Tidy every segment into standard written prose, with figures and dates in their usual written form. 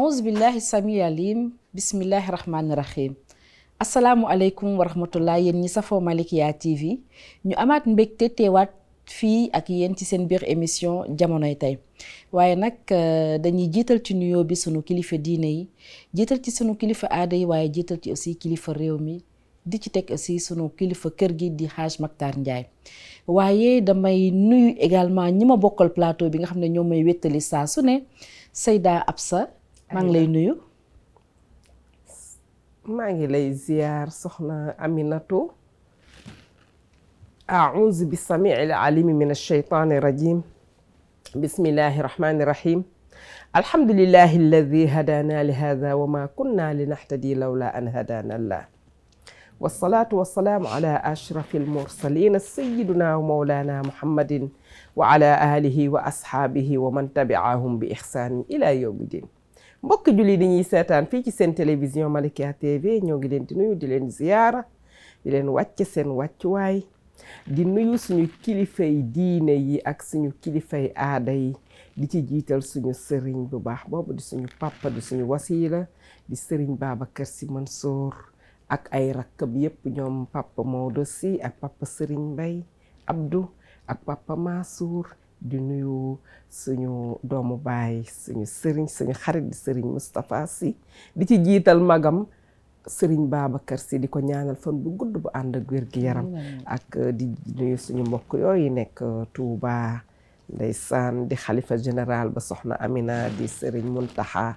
أعوذ بالله السميع العليم بسم الله الرحمن الرحيم السلام عليكم ورحمة الله yéen ñi safoo Malikia TV ñu amaat mbégte teewaat fii ak yéen ci seen biir émission jamonoy tey waaye nag dañuy jiital ci nuyoo bi sunu kilifa diine yi jiital ci sunu kilifa aada yi waaye jiital ci aussi kilifa réew mi di ci teg aussi sunu kilifa kër gi di Haj Mactar Ndiaye waaye damay nuyu également ñi ma bokkal plateau bi nga xam ne ñoo may wéttali saa su ne Seyda Absa maa ngi lay nuyu. maa ngi lay ziyaar soxna Aminatu. أعوذ بالسميع العليم من الشيطان الرجيم بسم الله الرحمن الرحيم الحمد لله الذي هدانا لهذا وما كنا لنهتدي لولا أن هدانا الله والصلاة والسلام على أشرف المرسلين سيدنا ومولانا محمد وعلى آله وأصحابه ومن تبعهم بإحسان إلى يوم الدين mbokk julli di ñuy seetaan fii ci seen télévision Malikia TV ñoo ngi leen di nuyu di leen ziyaara di leen wàcc seen wàccuwaay di nuyu suñu kilifay diine yi ak suñu kilifay aada yi di ci jiital suñu sëriñ bu baax boobu di suñu papa di suñu wasiila di sëriñ Babacar Sy Mansour ak ay rakkab yépp ñoom papa Maodo Sy ak papa sëriñ Mbay Abdou ak papa Mansour di nuyu suñu doomu baay suñu sëriñ suñu xarit di sëriñ Moustapha Sy di ci jiital magam sëriñ Babacar Sy di ko ñaanal fan bu gudd bu ànd ak wér gi yaram ak di nuyu suñu mbokk yooyu nekk Touba ndeysaan di xalifa général ba soxna Amina di sëriñ Muntaxa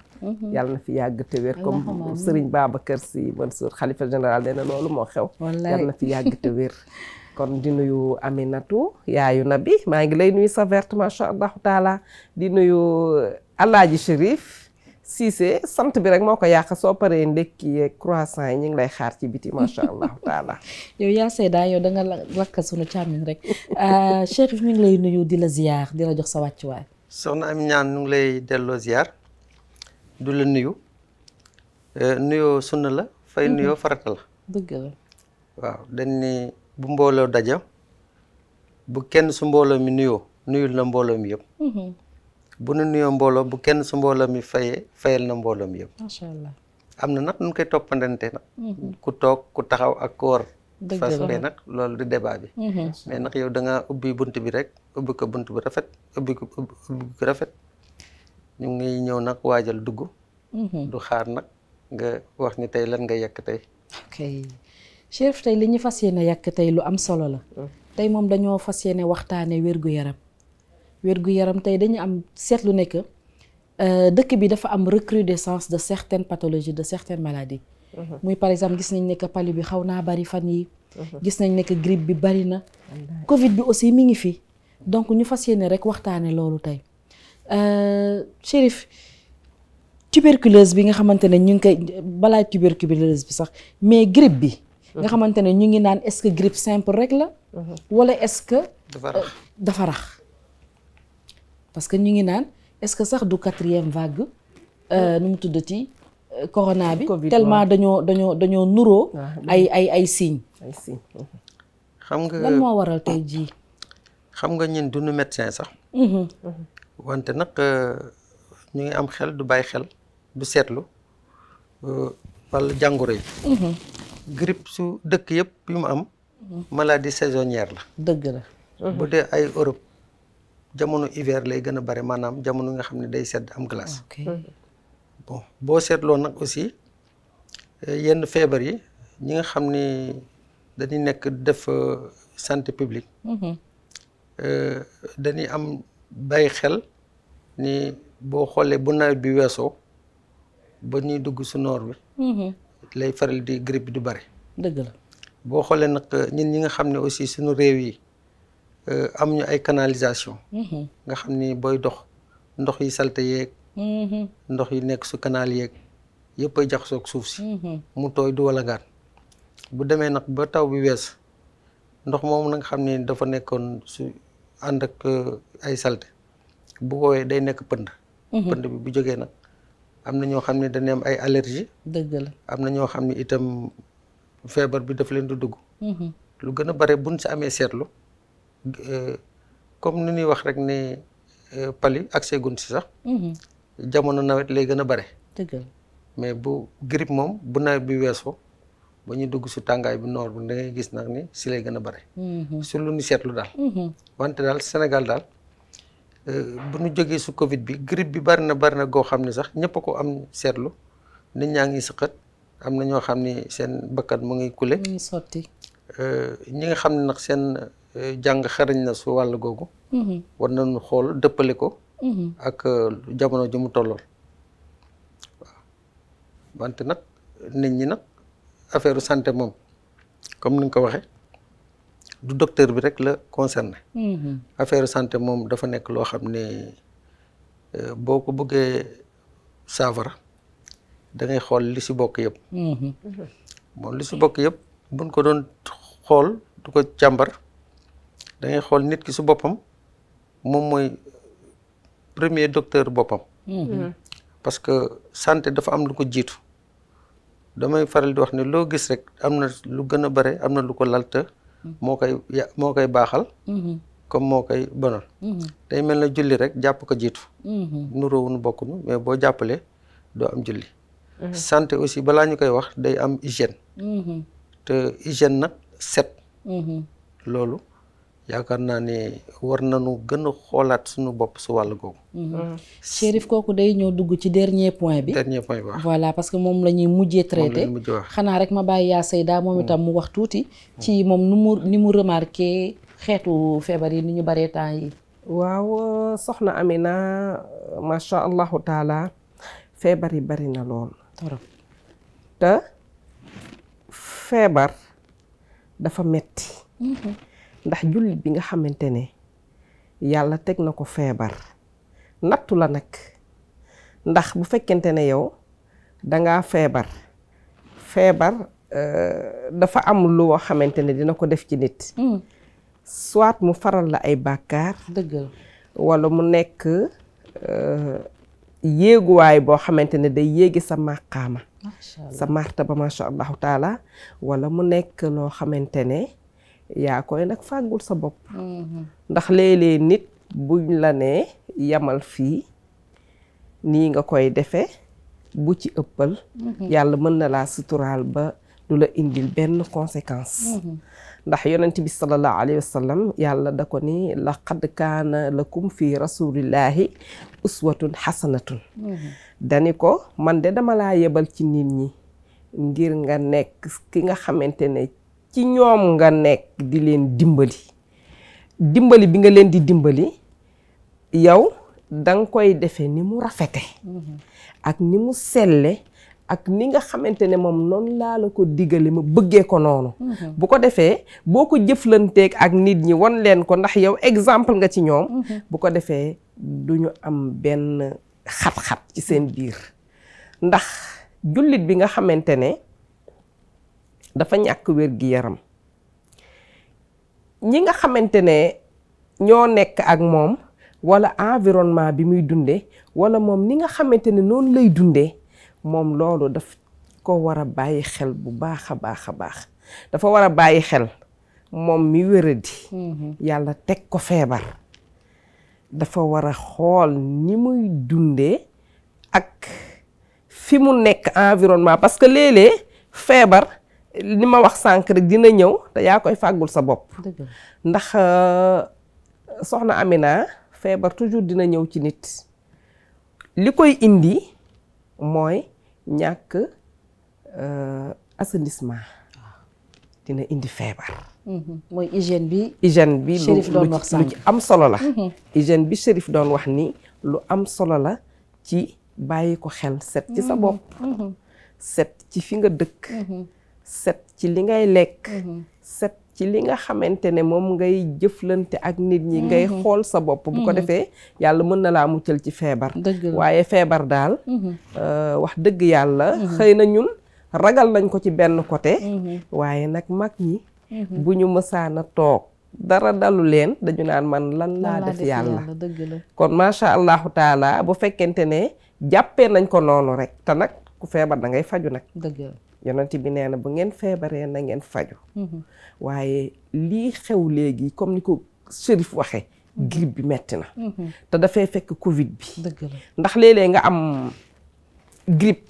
yàlla na fi yàgg te wér comme sëriñ Babacar Sy Mansour xalifa général nee na loolu moo xew yàlla na fi yàgg te wér kon di nuyu Aminatu yaayu nabi maa ngi lay nuyu sa verte macha allahu taala di nuyu Alaaji Chérif Cissé sant bi rek moo ko yàq soo paree ndekki yeeg croissant yi ñu ngi lay xaar ci biti macha allahu taala yow yaa Seyda yow da nga lakka sunu càmmiñ rek Chérif mi ngi lay nuyu di la ziyaar di la jox sa wàccuwaay. soxna Ami ñaan ñu ngi lay delloo ziyaar du la nuyu nuyoo sunna la fay nuyoo farata la. dëgg la. waaw dañ ni bu mbooloo daja bu kenn su mbooloo mi nuyoo nuyul na mbooloo mi yëpp. bu nu nuyoo mbooloo bu kenn su mbooloo mi fayal na mbooloo mi yëpp. macha allah am na nag nu koy toppandante nag. ku toog ku taxaw ak ku war. dëgg fas la bee nag loolu di débat bi. mais nag yow da nga ubbi bunt bi rek ubbi ko bunt bu rafet ubbi ko rafet ñu ngi ñëw nag waajal dugg. du xaar nag nga wax ni tey lan nga yekk tey. ok Chérif tey li ñu fas yéene yàq tey lu am solo la. tey moom dañoo fas yéene waxtaane wér-gu-yaram. wér-gu-yaram tey dañu am seetlu ne que dëkk bi dafa am recrudescence de certaines pathologies de certaines maladies. muy par exemple gis nañ ne que palu bi xaw naa bari fan yi gis nañ ne que grippe bi bari na. Covid bi aussi mi ngi fi. donc ñu fas yéene rek waxtaane loolu tey Chérif tuberculose bi nga xamante ne ñu ngi koy balaa tuberculose bi sax mais grippe bi. nga xamante ne ñu ngi naan est-ce que grippe simple rek la. wala est-ce que. dafa rax. parce que ñu ngi naan est-ce que sax du 4e vague nu mu tuddati corona bi tellement dañoo nuroo ay signes. xam nga lan moo waral tey jii. xam nga ñun duñu médecin sax. wante nag ñu ngi am xel du bàyyi xel du seetlu wala jàngoro yi. grippe su dëkk yëpp yu mu am. maladie saisonnière la. dëgg la. bu dee ay Europe. jamono hiver lay gën a bare maanaam jamono nga xam ne day sedd am glace. bon boo seetloo nag aussi yenn feebar yi ñi nga xam ni dañuy nekk def santé publique. dañuy am bàyyi xel ni boo xoolee bu nawet bi weesoo ba ñuy dugg su noor bi. lay faral di grippe bi du bare. dëgg la boo xoolee nag ñun ñi nga xam ne aussi suñu réew yi. am ñu ay canalisation nga xam ni booy dox ndox yi salte yeeg ndox yi nekk su canal yeeg yëpp ay jaxasoog suuf si mu tooy du wala ngaan bu demee nag ba taw bi wees ndox moomu na nga xam ni dafa nekkoon su ànd ak ay salte bu woowee day nekk pënd pënd bi bu jógee nag am na ñoo xam ne dañuy am ay allergie dëgg la am na ñoo xam ne itam feebar bi daf leen di dugg lu gën a bare buñ si amee seetlu comme ni ñuy wax rek ne pali accès gun si sax jamono nawet lay gën a bare dëgg la. mais bu grippe moom bu nawet bi weesoo ba ñu dugg si tàngaay bi noor bi da ngay gis nag ni si lay gën a bare. su lu ñu seetlu daal. wante daal Sénégal daal bu ñu jógee su Covid bi grippe bi bari na goo xam ne sax ñëpp a ko am seetlu nit ñaa ngi sëqat am na ñoo xam ni seen bakkan mu ngi kule. mu ngi sotti. ñi nga xam ne nag seen jàng xarañ na su wàll googu. war nañu xool dëppale ko. ak jamono ji mu tollool waaw wante nag nit ñi nag affaire santé moom comme ni nga ko waxee du docteur bi rek la concerné. affaire santé moom dafa nekk loo xam ne boo ko bëggee saafara da ngay xool li si bokk yëpp. moom li si bokk yëpp buñ ko doon xool du ko càmbar da ngay xool nit ki su boppam moom mooy premier docteur boppam. parce que santé dafa am lu ko jiitu damay faral di wax ne loo gis rek am na lu gën a bare am na lu ko lalta moo koy baaxal. comme moo koy bonal. day mel na julli rek jàpp ko jiitu. nuróowuñu bokkunu mais boo jàppalee doo am julli. santé aussi balaa ñu koy wax day am hygiène. te hygiène nag set. loolu yaakaar naa ne war nañu gën a xoolaat suñu bopp su wàll googu. Chérif kooku day ñëw dugg ci dernier point bi. dernier point bi waaw. voilà parce que moom la ñuy mujjee traité xanaa rek ma bàyyi yaa Seyda moom itam mu wax tuuti. ci moom ni mu remarqué xeetu feebar yi ni ñu baree temps yi. waaw soxna Amina macha allahu taala feebar yi bari na lool. torop te feebar dafa metti ndax jullit bi nga xamante ne yàlla teg na ko feebar nattu la nag ndax bu fekkente ne yow dangaa feebar dafa am loo xamante ne dina ko def ci nit. soit mu faral la ay bàkkaar. dëgg la walla mu nekk yéeguwaay boo xamante ne day yéegi sa màqaama. sa martaba macha allahu taala walla mu nekk loo xamante ne yaa koy nag fàggul sa bopp. ndax léeg-léeg nit buñ la ne yamal fii nii nga koy defee bu ci ëppal. yàlla mën na laa suturaal ba du la indil benn conséquence. ndax yonent bi sallallahu alayhi wa sallam yàlla da ko ni laqad kaana lakum fi rasulillahi uswatun xasanatun. dani ko man de dama laa yebal ci nit ñi ngir nga nekk ki nga xamante ne ci ñoom nga nekk di leen dimbali bi nga leen di dimbali yow danga koy defee ni mu rafete ak ni mu selle ak ni nga xamante ne moom noonu laa la ko digale ma bëggee ko noonu. bu ko defee boo ko jëflanteeg ak nit ñi wan leen ko ndax yow exemple nga ci ñoom. bu ko defee duñu am benn xat-xat ci seen biir ndax jullit bi nga xamante ne dafa ñàkk wér-gi-yaram ñi nga xamante ne ñoo nekk ak moom walla environnement bi muy dunde walla moom ni nga xamante ne noonu lay dundee moom loolu daf ko war a bàyyi xel bu baax a baax a baax dafa war a bàyyi xel moom mi wéradi yàlla teg ko feebar dafa war a xool ni muy dundee ak fi mu nekk environnement parce que léeg-léeg feebar li ma wax sànq rek dina ñëw te yaa koy fàggul sa bopp ndax soxna Amina feebar toujours dina ñëw ci nit li koy indi mooy ñàkk assainissement dina indi feebar. mooy hygiène bi. hygiène bi lu ci am solo la. hygiène bi Chérif doon wax ni lu am solo la ci bàyyi ko xel set ci sa bopp. set ci fi nga dëkk. set ci li ngay lekk. set ci li nga xamante ne moom ngay jëflante ak nit ñi ngay xool sa bopp. bu ko defee yàlla mën na laa muccal ci feebar. waaye feebar daal. wax dëgg yàlla. xëy na ñun ragal nañ ko ci benn côté. waaye nag mag ñi. bu ñu mësaan a toog dara dalu leen dañu naan man lan laa def yàlla. kon macha allahu taala bu fekkente ne jàppee nañ ko noonu rek te nag ku feebar da ngay faju nag. yonent bi nee na bu ngeen feebaree na ngeen faju waaye lii xew léegi comme ni ko Chérif waxee grippe bi metti na te dafay fekk Covid bi ndax léeg-léeg nga am grippe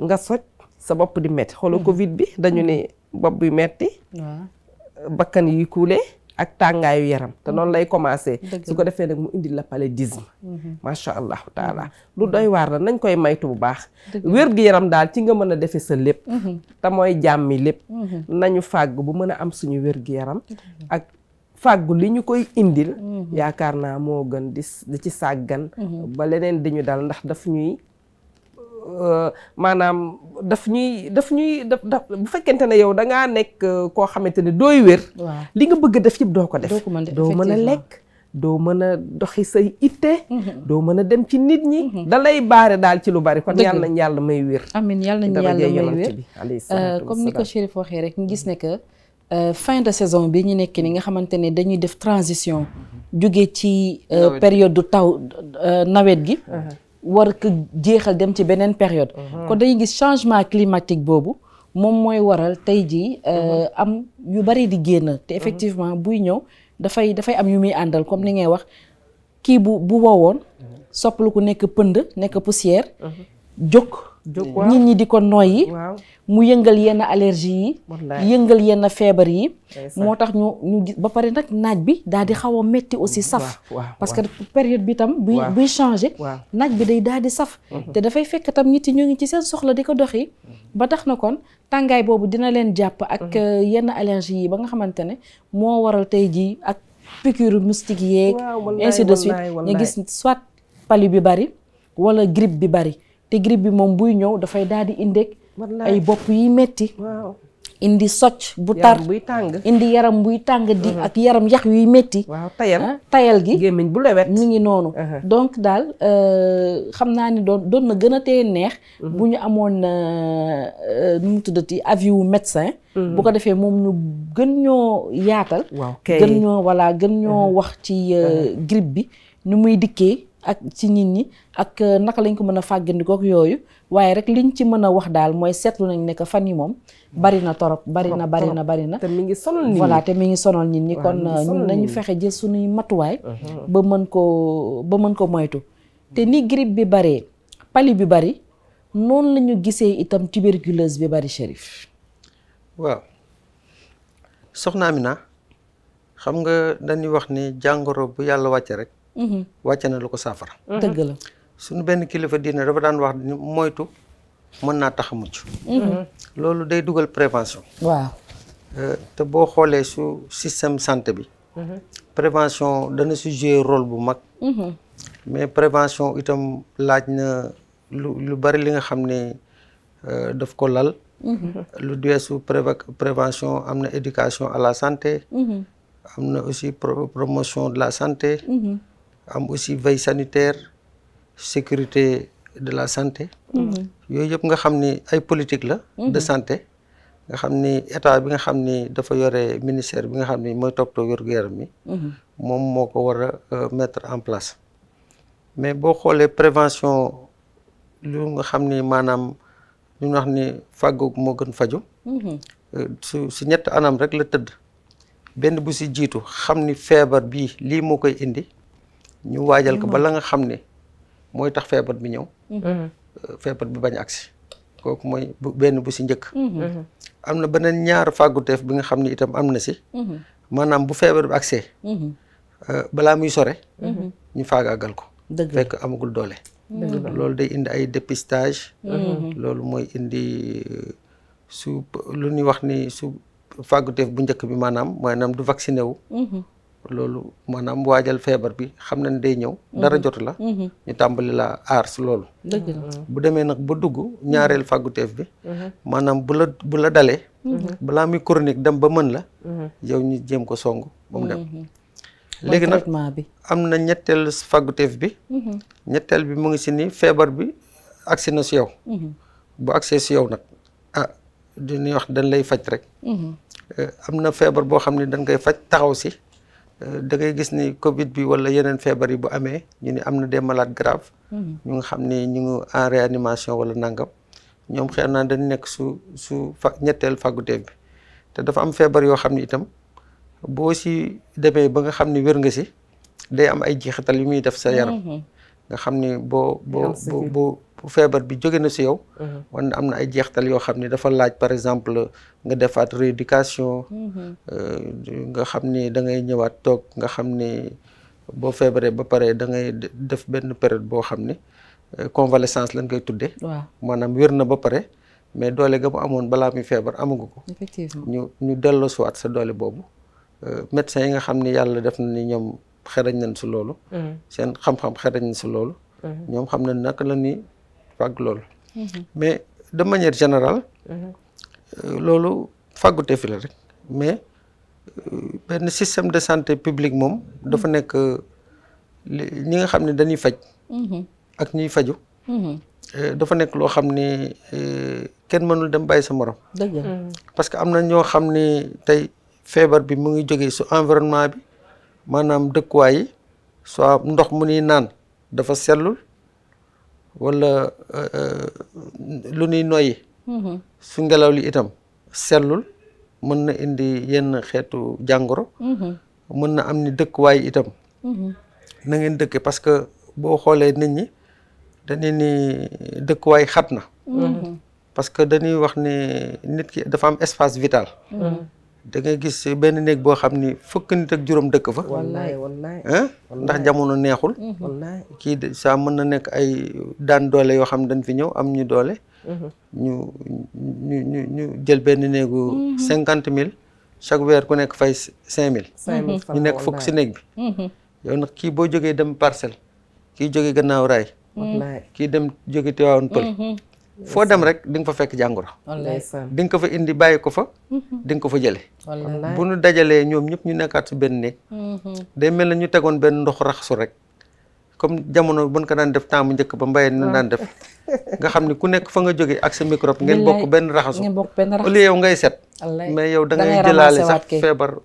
nga soj sa bopp di metti xoolal Covid bi dañu ne bopp bi metti bakkan yi kuule ak tàngaayu yaram te noonu lay commencé su ko defee nag mu indi la paludisme macha allahu taala lu doy waar la nañ koy maytu bu baax wér-gu-yaram daal ci nga mën a defe sa lépp te mooy jàmmi lépp nañu fàggu bu mën a am suñu wér-gu-yaram ak fàggu li ñu koy indil yaakaar naa moo gën di ci sàggan ba leneen di ñu dal ndax daf ñuy maanaam daf ñuy bu fekkente ne yow da ngaa nekk koo xamante ne dooy wér li nga bëgg a def yëpp doo ko def doo mën a lekk doo mën a doxi say itte doo mën a dem ci nit ñi da lay baare daal ci lu bari kon yàlla nañ yàlla may wér amiin yàlla nañ yàlla may wér comme ni ko Chérif waxee rek ñu gis ne que fin de saison bi ñu nekk ni nga xamante ne dañuy def transition jóge ci période du taw nawet gi war ko jeexal dem ci beneen période kon dañuy gis changement climatique boobu moom mooy waral tey jii am yu bari di génn te effectivement buy ñëw dafay am yu muy àndal comme ni ngay wax kii bu wowoon soppalu ku nekk pënd nekk poussière jóg nit ñi di ko noyyi mu yëngal yenn allergie yi yëngal yenn feebar yi moo tax ñu gis ba pare nag naaj bi daal di xaw a metti aussi saf parce que période bi tam buy changé naaj bi day daal di saf te dafay fekk tam nit yi ñu ngi ci seen soxla di ko doxi ba tax na kon tàngaay boobu dina leen jàpp ak yenn allergie yi ba nga xamante ne moo waral tey jii ak piqûre moustique yeeg ainsi de suite ñu gis soit palu bi bari wala grippe bi bari te grippe bi moom buy ñëw dafay daal di indi ay bopp yi metti indi socc bu tar indi yaram buy tàng di ak yaram yax yuy metti tayal gi gémmiñ bu lewet mi ngi noonu donc daal xam naa ni doon na gën a tee neex bu ñu amoon nu mu tuddati avis wu médecin bu ko defee moom ñu gën ñoo yaatal gën ñoo wax ci grippe bi nu muy dikkee ak ci nit ñi ak naka lañ ko mën a fàggandikook yooyu waaye rek liñ ci mën a wax daal mooy seetlu nañ ne que fan yi moom bari na torop bari na te mi ngi sonal nit ñi voilà te mi ngi sonal nit ñi kon ñun nañu fexe jël suñuy matuwaay ba mën ko moytu te ni grippe bi baree palu bi bari noonu la ñu gisee itam tuberculose bi bari Chérif. waaw soxna Amina xam nga dañuy wax ni jàngoro bu yàlla wàcce rek wàcce na lu ko saafara. dëgg la suñu benn kilifa diine dafa daan wax ni moytu mën naa tax a mucc. loolu day dugal prévention. waaw te boo xoolee su système santé bi. prévention dana si jouer rôle bu mag. mais prévention itam laaj na lu bari li nga xam ne daf ko lal. lu deesu prévention am na éducation à la santé. am na aussi promotion de la santé. am aussi veille sanitaire sécurité de la santé. yooyu yëpp nga xam ni ay politique la. de santé nga xam ni état bi nga xam ni dafa yore ministère bi nga xam ni mooy toppatoo wér-gu-yaram mi. moom moo ko war a mettre en place. mais boo xoolee prévention lu nga xam ni maanaam lu ñu wax ni fàggu moo gën faju su ñett anam rek la tëdd. benn bu si jiitu xam ni feebar bii lii moo koy indi ñu waajal ko bala nga xam ne mooy tax feebar bi ñëw. feebar bi bañ agsi kooku mooy benn bu si njëkk. am na beneen ñaar fàgguteef bi nga xam ni itam am na si. maanaam bu feebar bi agsee. balaa muy sore. ñu faagaagal ko. fekk amagul doole. loolu day indi ay dépistage. loolu mooy indi su lu ñuy wax ni su. fàgguteef bu njëkk bi maanaam du vacciné wu. loolu maanaam waajal feebar bi xam nañ day ñëw. dara jotu la. ñu tàmbali la aar si loolu. bu demee nag ba dugg ñaareel fàgguteef bi. maanaam bu la dalee. balaa muy chronique dem ba mën la. yow ñu jéem ko song ba mu dem. léegi nag am na ñetteel fàgguteef bi. ñetteel bi mu ngi si ni feebar bi agsi na si yow. bu agsee si yow nag dañuy wax dañ lay faj rek. am na feebar boo xam ne dañ koy faj taxaw si da ngay gis ni Covid bi wala yeneen feebar yi bu amee ñu ni am na des malades graves. ñu nga xam ne ñu ngi en réanimation wala nangam ñoom xëy na dañ nekk su ñetteel fàgguteef bi te dafa am feebar yoo xam ne itam boo si demee ba nga xam ne wér nga si day am ay jeexital yu muy def sa yaram. nga xam ni boo bu feebar bi jóge na si yow wante am na ay jeextal yoo xam ni dafa laaj par exemple nga defaat rééducation nga xam ni da ngay ñëwaat toog nga xam ni boo feebaree ba pare da ngay def benn période boo xam ni convalescence lañ koy tuddee maanaam wér na ba pare mais doole ga mu amoon balaa muy feebar amagu ko effectivement ñu delloo siwaat sa doole boobu médecins yi nga xam ni yàlla def na ni ñoom xerañ nañ si loolu seen xam-xam xerañ nañ si loolu ñoom xam na naka la ni fàgg loolu mais de manière générale loolu fàggute fi la rek mais benn système de santé publique moom dafa nekk ñi nga xam ne dañuy faj ak ñuy faju dafa nekk loo xam ni kenn mënul dem bàyyi sa morom dëgg la parce que am na ñoo xam ni tey feebar bi mu ngi jógee su environnement bi maanaam dëkkuwaay yi soit ndox mu nuy naan dafa sellul wala lu nuy noyyi su ngelaw li itam sellul mën na indi yenn xeetu jàngoro mën na am ni dëkkuwaay itam na ngeen dëkke parce que boo xoolee nit ñi dañuy ni dëkkuwaay xat na parce que dañuy wax ni nit ki dafa am espace vital da ngay gis benn néeg boo xam ni fukk nit ak juróom dëkk fa wallaay ndax jamono neexul wallaay kii saa mën na nekk ay daan doole yoo xam dañ fi ñëw am ñu doole ñu jël benn néegu 50 000 chaque weer ku nekk fay 5 000 ñu nekk fukk si néeg bi yow nag kii boo jógee dem parcelle kii jógee gannaaw raay kii dem jóge Tivaouane Pël foo dem rek di nga fa fekk jàngoro di nga ko fa indi bàyyi ko fa di nga ko fa jële bu ñu dajalee ñoom ñëpp ñu nekkaat si benn néeg day mel na ñu tegoon benn ndox raxasu rek comme jamono buñ ko daan def temps mu njëkk ba mbayee nu daan def nga xam ni ku nekk fa nga jógee ak sa microbe ngeen bokk benn raxasu au lieu yow ngay set mais yow da ngay jëlaale sax feebar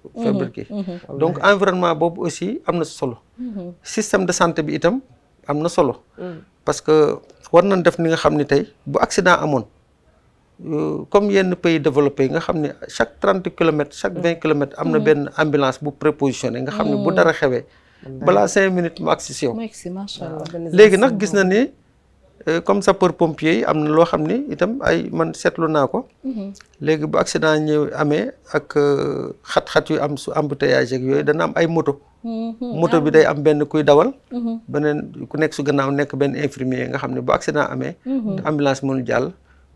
kii donc environnement boobu aussi am na solo système de santé bi itam am na solo parce que war nañ def ni nga xam ni tey bu accident amoon comme yenn pays développés yi nga xam ne chaque 30 kilomètres chaque 20 kilomètres am na benn ambulance bu prépositionné nga xam ne bu dara xewee balaa 5 minutes mu agsi si yow léegi nag gis na ni comme sapeur pompier yi am na loo xam ni itam ay man seetlu naa ko léegi bu accident ñëw amee ak xat-xat yu am su embouteillage ak yooyu dana am ay moto bi day am benn kuy dawal beneen ku nekk su gannaaw nekk benn infirmier nga xam ne bu accident amee ambulance mënul jàll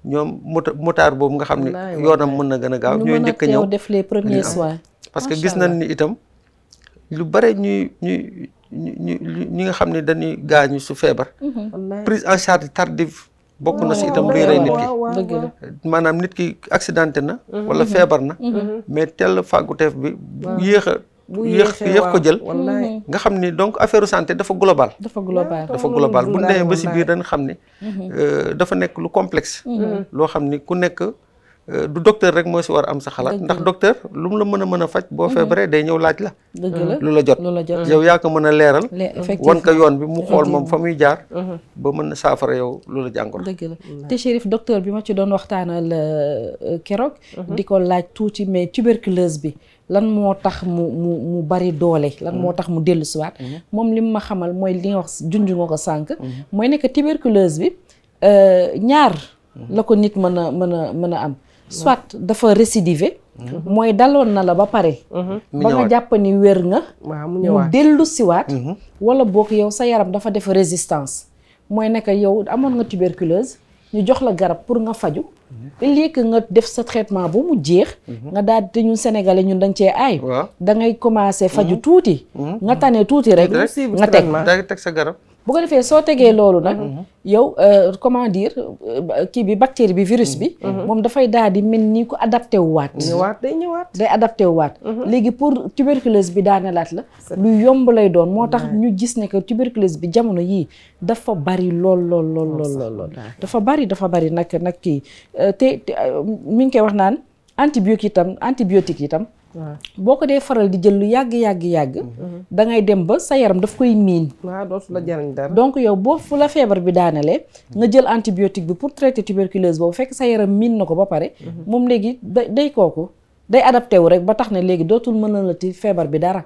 ñoom motard boobu nga xam ne yoonam mën na gën a gaaw ñooy njëkk a ñëw def les premiers soins parce que gis nañ ni itam lu bare ñi nga xam ne dañuy gaañu su feebar prise en charge tardive bokk na si itam luy rey nit ki maanaam nit ki accidenté na wala feebar na mais tel fàgguteef bi yéex ko jël nga xam ni donc affaire santé dafa global bu ñu demee ba si biir dañ xam ni dafa nekk lu complexe loo xam ni ku nekk du docteur rek moo si war a am sa xalaat ndax docteur lu mu la mën a faj boo feebaree day ñëw laaj la lu la jot yow yaa ko mën a leeral wan ko yoon bi mu xool moom fa muy jaar ba mën a saafara yow lu la jàngoro dëgg la te Chérif docteur bi ma ci doon waxtaanal keroog di ko laaj tuuti mais tuberculose bi lan moo tax mu bari doole lan moo tax mu dellu siwaat moom li mu ma xamal mooy li nga wax junj nga ko sànq mooy ne que tuberculose bi ñaar la ko nit mën a am soit dafa récidiver mooy daloon na la ba pare ba nga jàpp ni wér nga mu dellu siwaat wala boog yow sa yaram dafa def résistance mooy ne que yow amoon nga tuberculose ñu jox la garab pour nga faju au lieu que nga def sa traitement ba mu jeex nga daal te ñun sénégalais ñun dañ cee aay da ngay commencer faju tuuti nga tane tuuti rek nga teg sa garab bu ko defee soo tegee loolu nag yow comment dire kii bi bactérie bi virus bi moom dafay daal di mel ni ko adapté wu waat day adapté wu waat léegi pour tuberculose bi daanelaat la lu yomb lay doon moo tax ñu gis ne que tuberculose bi jamono yii dafa bari lool dafa bari nag kii te mi ngi koy wax naan antibiotique itam boo ko dee faral di jël lu yàgg da ngay dem ba sa yaram daf koy miin dootu la jariñ dara donc yow boo fu la feebar bi daanelee nga jël antibiotique bi pour traiter tuberculose boobu fekk sa yaram miin na ko ba pare moom léegi day adapté wu rek ba tax ne léegi dootul mën a lati feebar bi dara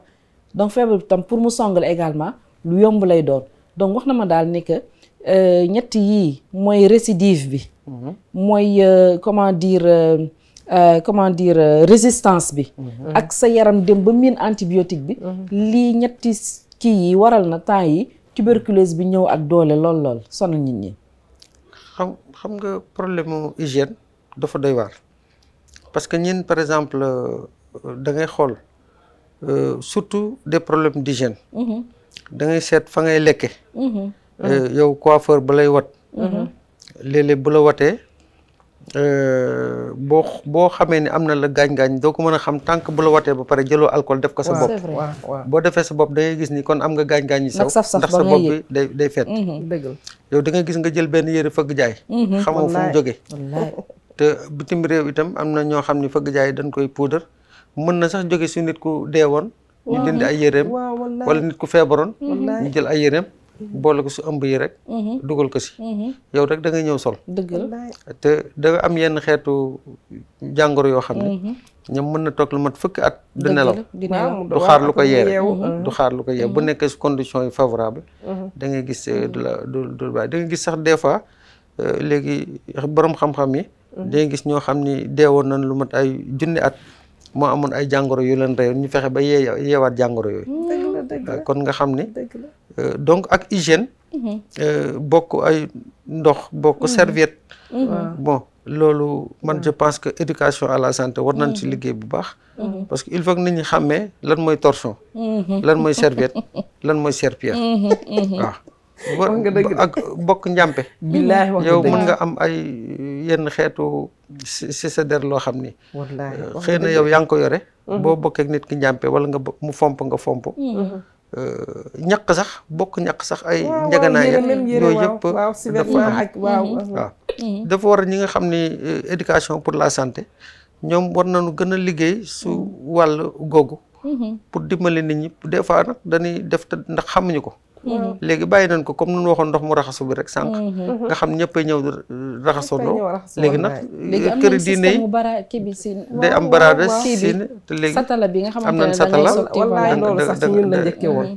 donc feebar bi tam pour mu songal également lu yomb lay doon donc wax na ma daal ne que ñett yii mooy récidive bi mooy comment dire résistance bi ak sa yaram dem ba miin antibiotique bi lii ñetti kii yi waral na temps yi tuberculose bi ñëw ak doole lool sonal nit ñi. xam nga problème mu hygiène dafa doy waar parce que ñin par exemple da ngay xool surtout des problèmes d'hygiène da ngay seet fa ngay lekke yow coiffeur ba lay wat léeg-léeg bu la watee boo xamee ni am na la gaañ-gaañ doo ko mën a xam tant que bu la watee ba pare jëloo alcool def ko sa bopp boo defee sa bopp da ngay gis ni kon am nga gaañ-gaañ yi sew ndax sa bopp bi day fet dëgg la yow da ngay gis nga jël benn yére fëgg jaay xamoo fu mu jógee te bitim réew itam am na ñoo xam ni fëgg jaay dañ koy poudre mën na sax jóge si nit ku deewoon ñu dindi ay yéreem wala nit ku feebaroon ñu jël ay yéreem boole ko si ëmb yi rek dugal ko si yow rek da ngay ñëw sol dëgg la te da am yenn xeetu jàngoro yoo xam ne ñoom mën na toog lu mat fukki at du nelaw du xaar lu ko yee du xaar lu ko yee bu nekkee si conditions yi favorable da ngay gis du bàyyi da ngay gis sax des fois léegi borom xam-xam yi da ngay gis ñoo xam ni deewoon nañ lu mat ay junni at moo amoon ay jàngoro yu leen reyoon ñu fexe ba yeewaat jàngoro yooyu kon nga xam ni donc ak hygiène bokk ay ndox bokk serviette bon loolu man je pense que éducation à la santé war nañ ci liggéey bu baax parce que il faut que nit ñi xàmmee lan mooy torchon lan mooy serviette lan mooy serpillère waaw ak bokk njàmpe billaahi wax yow mën nga am ay yenn xeetu si sa der loo xam ni xëy na yow yaa ngi ko yore boo bokkee ak nit ki njàmpe wala nga mu fomp nga fomp ñaq sax bokk ñaq sax ay njaganaay yooyu yëpp dafa war ñi nga xam ni éducation pour la santé ñoom war nañu gën a liggéey su wàll googu pour dimbali nit ñi des fois nag dañuy def te ndax xamuñu ko léegi bàyyi nañ ko comme nu waxoon ndox mu raxasu bi rek sànq nga xam ñëppay ñëw raxasandoo léegi nag kër diine yi day am baraada siine te léegi satala bi nga am nañ xamante satala wallaay loolu sax ci ñun la njëkke woon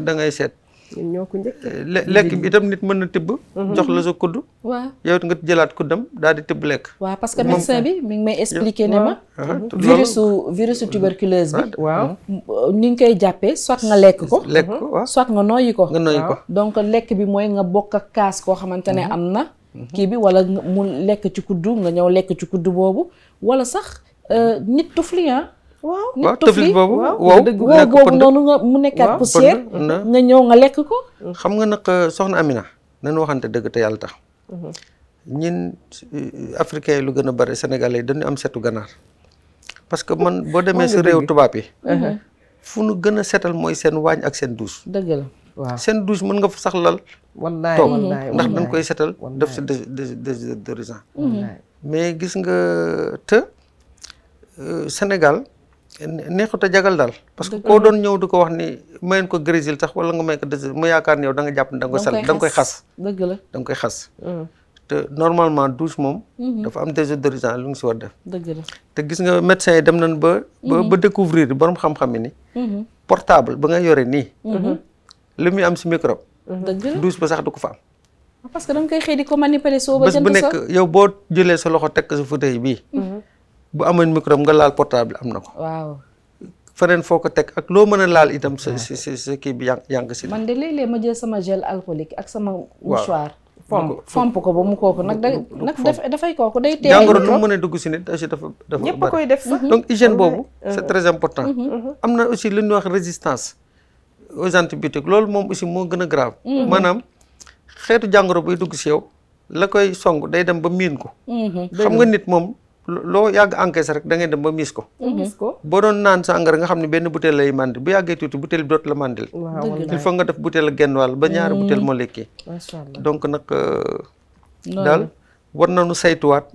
da ngay seet ñun ñoo ko njëkke lekk bi itam nit mën na tibb jox la sa kudd waaw yow nga jëlaat kuddam daal di tibb lekk waaw parce que médecin bi mi ngi may expliquer ne ma virusu tuberculose bi waaw ni nga koy jàppee soit nga lekk ko waaw soit nga noyyi ko ko donc lekk bi mooy nga bokk ak kaas koo xamante ne am na kii bi wala mu lekk ci kuddu nga ñëw lekk ci kuddu boobu wala sax nit tufli waaw tufli boobu wow boobu noonu nga mu nekkaat poussière nga ñëw nga lekk ko xam nga nag soxna Amina nañu waxante dëgg te yàlla tax ñin africains yi lu gën a bari sénégalais yi dañu am setu ganaar parce que man boo demee si réew tubaab yi fu nu gën a setal mooy seen waañ ak seen douche dëgg la waaw seen douche mën nga fa sax lal wallaay toog wallaay ndax dañ koy setal def si désodorisant mais gis nga te Sénégal neexut a jagal daal parce que koo doon ñëw di ko wax ni mayen ko grésil sax wala nga may ko mu yaakaar ni yow da nga jàpp ne da nga koy sal da nga koy xas dëgg la da nga koy xas te normalement douche moom dafa am désodorisant lu ngi si war def dëgg la te gis nga médecins yi dem nañ ba découvrir borom xam-xam yi ni portable ba nga yore nii li muy am si microbe dëgg la douche ba sax du ko fa am parce que da nga koy xëy di ko manipuler soo ba bés bu nekk yow boo jëlee sa loxo teg ko sa fauteuil bii bu amoon microbe nga laal portable am na ko waaw feneen foo ko teg ak loo mën a laal itam sa kii bi yànq si man de léeg-léeg ma jël sama gel alcoolique ak sama mouchoir fomp ko ba mu kooku nag dafay kooku day teel jàngoro nu mu mën a dugg si nit aussi dafa ñëpp a koy def sax donc hygiène boobu c'est très important am na aussi lu ñuy wax résistance aux antibiotiques loolu moom aussi moo gën a grave maanaam xeetu jàngoro buy dugg si yow la koy song day dem ba miin ko xam nga nit moom loo yàgg encaissé rek da ngay dem ba miis ko boo doon naan sàngara nga xam ne benn butéel lay màndi bu yàggee tuuti butéel bi dootu la màndil il faut nga def butéel ak genn wàll ba ñaari butéel moo lekkee donc nag daal war nañu saytuwaat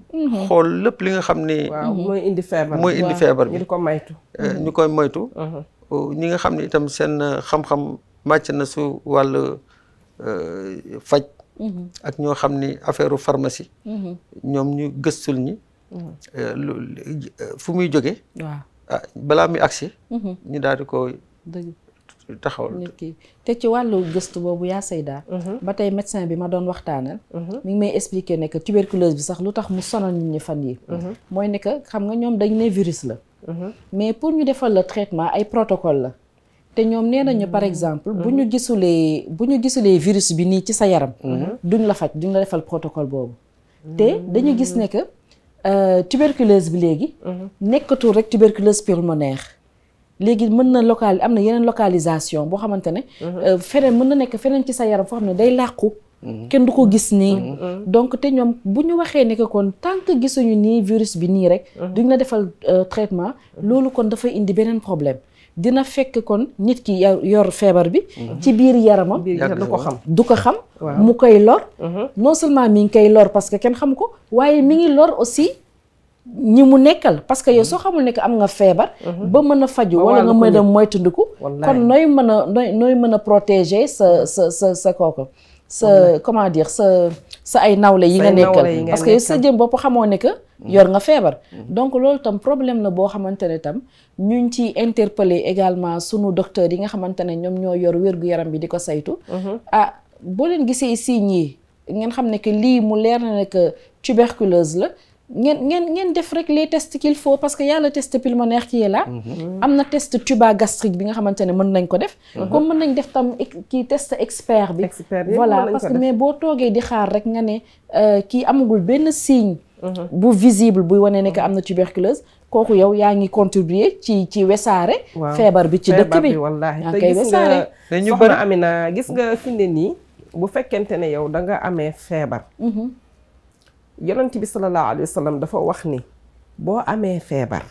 xool lépp li nga xam ni mooy indi feebar bi ñu ko maytu ñu koy moytu ñi nga xam ne itam seen xam-xam màcc na su wàllu faj ak ñoo xam ni affaire pharmacie ñoom ñu gëstul ñi fu muy jóge waaw balaa muy agsi ñu daal di ko taxawal. nit ki te ci wàllu gëstu boobu yaa Seyda. ba tey médecin bi ma doon waxtaanal. mi ngi may expliquer ne que tuberculose bi sax lu tax mu sonal nit ñi fan yi mooy ne que xam nga ñoom dañ ne virus la. mais pour ñu defal le traitement ay protocole la. te ñoom nee nañu par exemple bu ñu gisulee virus bi nii ci sa yaram. duñ la faj duñ la defal protocole boobu. te dañu gis ne que tuberculose bi léegi. nekkatul rek tuberculose pulmonaire. léegi mën na am na yeneen localisation boo xamante ne. feneen mën na nekk feneen ci sa yaram foo xam ne day làqu. kenn du ko gis nii. donc te ñoom bu ñu waxee ne que kon tant que gisuñu nii virus bi nii rek. duñ la defal traitement. loolu kon dafay indi beneen problème. dina fekk kon nit ki yor feebar bi. ci biir yaramam. du ko xam. mu koy lor. non seulement mi ngi koy lor parce que kenn xamu ko waaye mi ngi lor aussi. ñi mu nekkal parce que yow soo xamul ne que am nga feebar. ba mën a faju wala nga mën a moytandiku. kon nooy mën a protéger sa kooku. sa comment dire sa ay nawle yi nga nekkal. parce que yow sa jëm bopp xamoo ne que yor nga feebar. donc loolu tam problème la boo xamante ne tam ñu ngi ciy interpeller également sunu docteurs yi nga xamante ne ñoom ñoo yor wér-gu-yaram bi di ko saytu. boo leen gisee signes yi ngeen xam ne que lii mu leer na ne que tuberculose la. ngeen def rek les tests qu'il faut parce que y a le test pulmonaire qui est là. am na test tuba gastrique bi nga xamante ne mën nañ ko def. comme mën nañ def tam kii test expert bi. voilà parce que mais boo toogee di xaar rek nga ne kii amagul benn signe. bu visible buy wane ne que am na tuberculose kooku yow yaa ngi contribuer ci wesaare. feebar bi ci dëkk bi wallaahi te gis nga soxna Amina gis nga fi ne nii bu fekkente ne yow da nga amee feebar. yonent bi sallallahu alayhi wa sallam dafa wax ni boo amee feebar.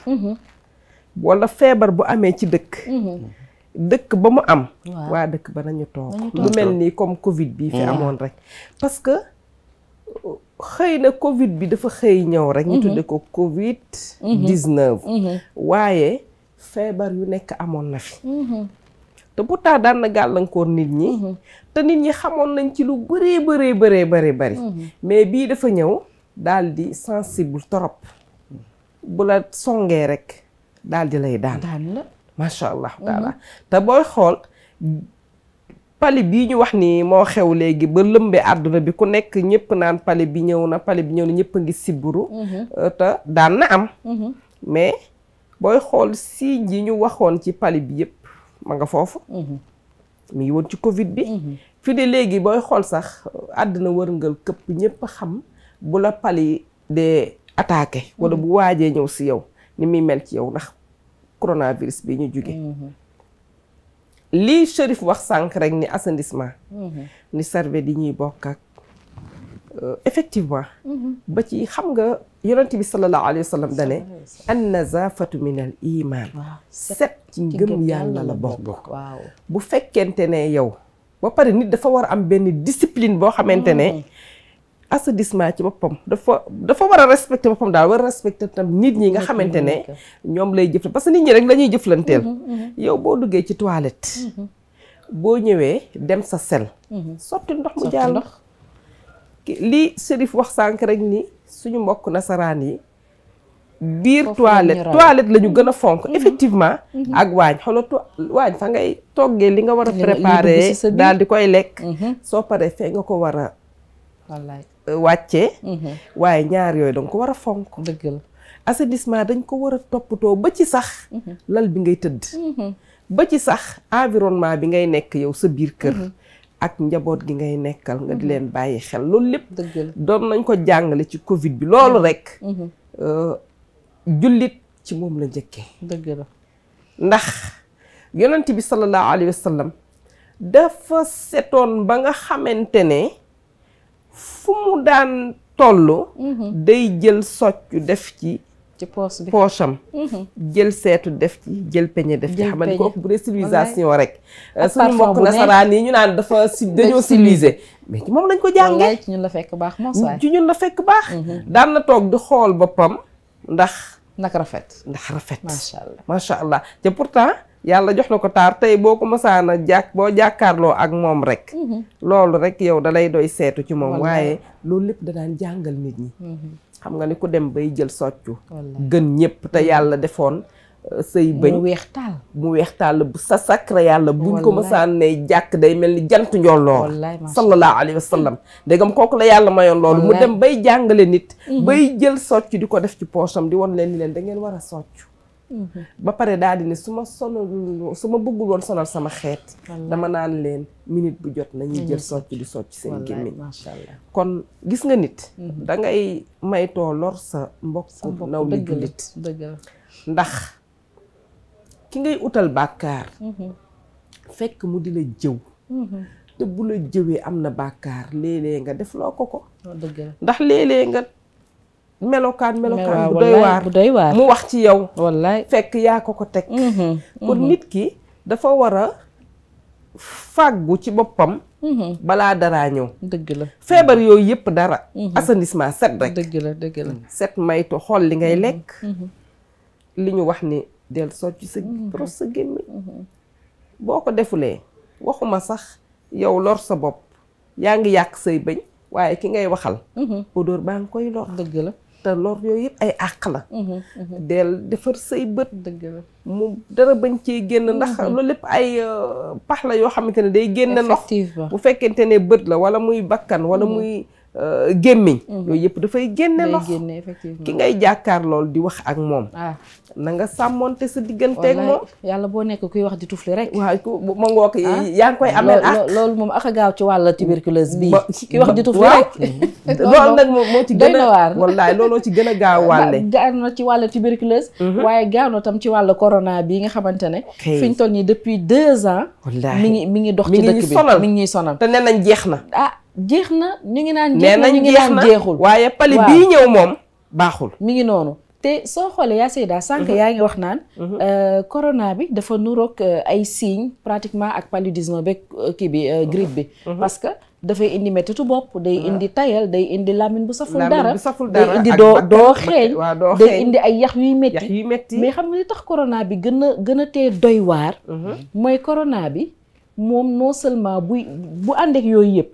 wala feebar bu amee ci dëkk ba mu am. waa dëkk ba nañu toog lu mel ni comme Covid bi fi amoon rek. parce que xëy na Covid bi dafa xëy ñëw rek. ñu tudde ko Covid 19. waaye feebar yu nekk amoon na fi. te pourtant daan na gàllankoor nit ñi. te nit ñi xamoon nañ ci lu bëree. mais bii dafa ñëw. daal di sensible trop bu la songee rek daal di lay daan la macha allah taala te booy xool pali bii ñu wax ni moo xew léegi ba lëmbee àdduna bi ku nekk ñëpp naan pali bi ñëw na ñëpp a ngi sibbiru te daan na am mais booy xool signes yi ñu waxoon ci pali bi yëpp ma nga foofu mi ngi woon ci Covid bi fi de léegi booy xool sax àdduna wërngal këpp ñëpp xam bu la pali dee attaqué wala bu waajee ñëw si yow ni muy mel ci yow ndax coronavirus bi ñu jóge lii Chérif wax sànq rek ni assainissement ni serviette yi ñuy bokk ak effectivement ba ci xam nga yonent bi sallallahu alayhi wa sallam dane an nazafatu min al iman set ci ngëm yàlla la bokk bu fekkente ne yow ba pare nit dafa war a am benn discipline boo xamante ne assainissement ci boppam dafa war a respecter boppam daal war a respecter tam nit ñi nga xamante ne ñoom lay jëflante parce que nit ñi rek la ñuy jëflanteel yow boo duggee ci toilette boo ñëwee dem sa sel sotti ndox mu jàll li Chérif wax sànq rek ni suñu mbokk nasaraan yi biir toilette la ñu gën a fonk effectivement ak waañ xoolal waañ fa ngay toggee li nga war a préparer daal di koy lekk soo paree fee nga ko war a wàccee waaye ñaar yooyu danga ko war a fonk dëgg la assainissement dañ ko war a toppatoo ba ci sax lal bi ngay tëdd ba ci sax environnement bi ngay nekk yow sa biir kër ak njaboot gi ngay nekkal nga di leen bàyyi xel loolu lépp doon nañ ko jàngale ci Covid bi loolu rek jullit ci moom la njëkkee dëgg la ndax yonent bi sallallahu alayhi wa sallam dafa setoon ba nga xamante ne fu mu daan toll day jël soccu def ci poosam jël seetu def ci jël peñe def ci xamante ko bu dee civilisation rek suñu mbokk nasaraan yi ñu naan dafa dañoo civilisé mais ci moom lañ ko jàngee ci ñun la fekk baax ci ñun la fekk baax daan na toog di xool boppam ndax rafet macha allah te pourtant yàlla jox na ko taar tey boo ko mësaana boo jàkkaarloo ak moom rek loolu rek yow da lay doy seetu ci moom waaye loolu lépp da daan jàngal nit ñi xam nga ni ku dem bay jël soccu gën ñëpp te yàlla defoon say bëñ mu weex taal. mu weex tàll bu sa sacré yàlla buñ ko Wallaay. mësaan ne jàkk day mel ni jant njolloor Wallaay, macha sallallahu alayhi wa sallam ndegam kooku la yàlla mayoon loolu mu Wallaay. dem bay jàngale nit bay jël socc di ko def ci poosam di won leen ni leen da ngeen war a socc ba pare daal di ne su ma bëggul woon sonal sama xeet dama naan leen minute bu jot nañuy jël socc di socc seen wallaay gémmiñ macha allah. kon gis nga nit da ngay maytoo lor sa mbokk naw li jullit dëgg la. ndax ki ngay utal bàkkaar fekk mu di la jëw te bu la jëwee am na bàkkaar léeg-léeg nga def loo ko dëgg la. ndax léeg-léeg nga melokaan waaw, bu doy wallaay, waar bu doy waar. mu wax ci yow wallaay. fekk yaa ko teg kon nit ki dafa war a fàggu ci boppam balaa daraa ñëw dëgg la. feebar yooyu yëpp dara assainissement set rek dëgg la dëgg la. set maytu xool li ngay lekk li ñu wax ni del socc sa brosse sa gémmiñ boo ko defulee waxuma sax yow lor sa bopp yaa ngi yàq say bëñ waaye ki ngay waxal odeur baa ngi koy lor dëgg la. te lor yooyu yëpp ay àq la del defar say bët dëgg la. mu dara bañ cee génn ndax loolu lépp ay pax la yoo xamante ne day génn ndox effectivement. bu fekkente ne bët la wala muy bakkan wala muy gémmiñ yooyu yëpp dafay génne day ndox génne effectivement. ki ngay jàkkaar lool di wax ak moom ah na nga sàmmonte sa digganteeg moom wallaay yàlla boo nekk kuy wax di tufli rek. waaw ku ma ngook yaa ngi koy ameel ak loolu moom ak a gaaw ci wàll tuberculose bii. ba- ki wax di tufli waaw. rek. loolu nag moo ci doy gën na a waar. wallaay looloo ci gën a gaaw wàlle gaaw na ci wàll tuberculose. waaye gaaw na tam ci wàll corona bii nga xamante ne. Kay. fi ñu toll nii depuis 2 ans. wallaahi mi ngi dox mi ci ngi dëkk ñuy bi sonal. mi ngi ñuy sonal. te nee nañ jeex na ah jeex na ñu ngi naan nee jeex na nañ ñu ngi jeex naan na jeexul. waaye pali Waaw. bii ñëw moom baaxul mi ngi noonu te soo xoolee yaa Seyda sànq yaa ngi wax naan corona bi dafa nuroog ay signes pratiquement ak paludisme beeg kii bi grippe bi parce que dafay indi mettitu bopp day indi tayal day indi lamine bu saful dara day indi doo xeeñ waaw doo day xeeñ indi ay yax yuy yax métti yu metti mais xam nga li tax corona bi gën a tee doy waar mooy corona bi moom non seulement bu ànd ak yooyu yëpp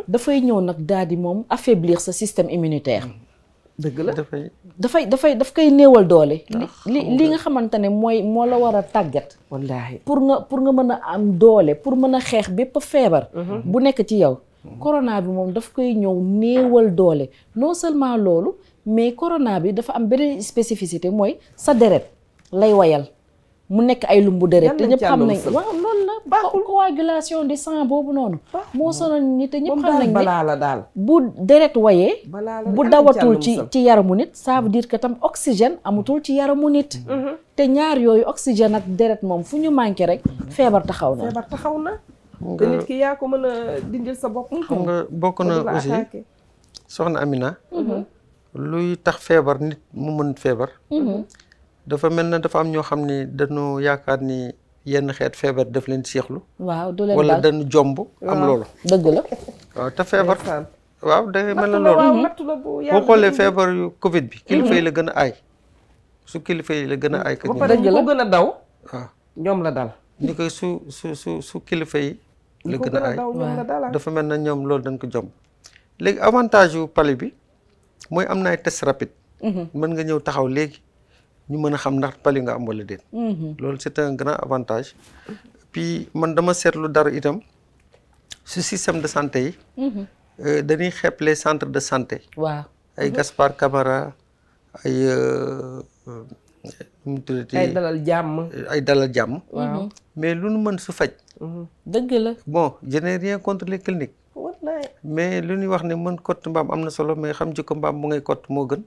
dafay ñëw nag daal di moom affaiblir sa système immunitaire dëgg la daf koy néewal doole li nga xamante ne moo la war a tàggat wallaahi pour nga mën a am doole pour mën a xeex bépp feebar bu nekk ci yow corona bi moom daf koy ñëw néewal doole non seulement loolu mais corona bi dafa am beneen spécificité mooy sa deret lay wayal mu nekk ay lumbu deret te ñëpp xam nañ waaw loolu la coagulation du sang boobu noonu moo sonal nit te ñëpp xam nañ balaa la daal bu deret wayee balaa la bu dawatul ci yaramu nit ça veut dire que tam oxygène amatul ci yaramu nit te ñaar yooyu oxygène ak deret moom fu ñu manqué rek feebar taxaw na te nit ki yaa ko mën a dindil sa bopp xam nga bokk na aussi soxna Amina luy tax feebar nit mu mën feebar dafa mel na dafa am ñoo xam ne dañu yaakaar ni yenn xeet feebar daf leen seexlu waaw du leen wala daal dañu jomb am loolu dëgg la waaw te feebar waaw da mel na loolu boo xoolee feebar yu Covid bi kilifa yi la gën a aay su kilifa yi la gën a aay ba pare ñu ko gën a daw waaw ñoom la dal ni koy su kilifa yi la gën a aay dafa mel na ñoom loolu dañ ko jomb léegi avantage yu pali bi mooy am na ay test rapide mën nga ñëw taxaw léegi ñu mën a xam ndax pali nga am wala déet loolu c'est un grand avantage puis man dama seetlu dara itam su système de santé yi dañuy xeeb les centres de santé waaw ay Gaspard Camara ay nu mu tuddati ay dalal jàmm waaw mais lu nu mën su faj dëgg la bon je n'ai rien contre les cliniques mais lu ñuy wax ne mën kott mbaam am na solo mais xam jikko mbaam bu ngay kott moo gën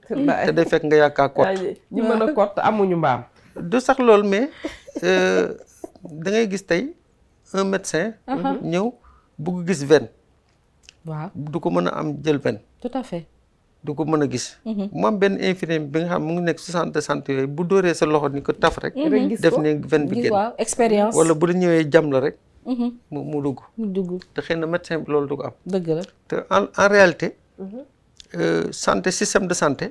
te day fekk nga yaakaar kott ñu mën a kott amuñu mbaam du sax loolu mais da ngay gis tey un médecin ñëw bugg gis veine waaw du ko mën a am jël veine tout à fait du ko mën a gis mu am benn infirmier bi nga xam mu ngi nekk 60 de santé yooyu bu dóoree sa loxo ni ko taf rek def ne veine bi génn waaw expérience wala bu la ñëwee jam la rek mu dugg mu dugg te xëy na médecin bi loolu du ko am dëgg la te en réalité santé système de santé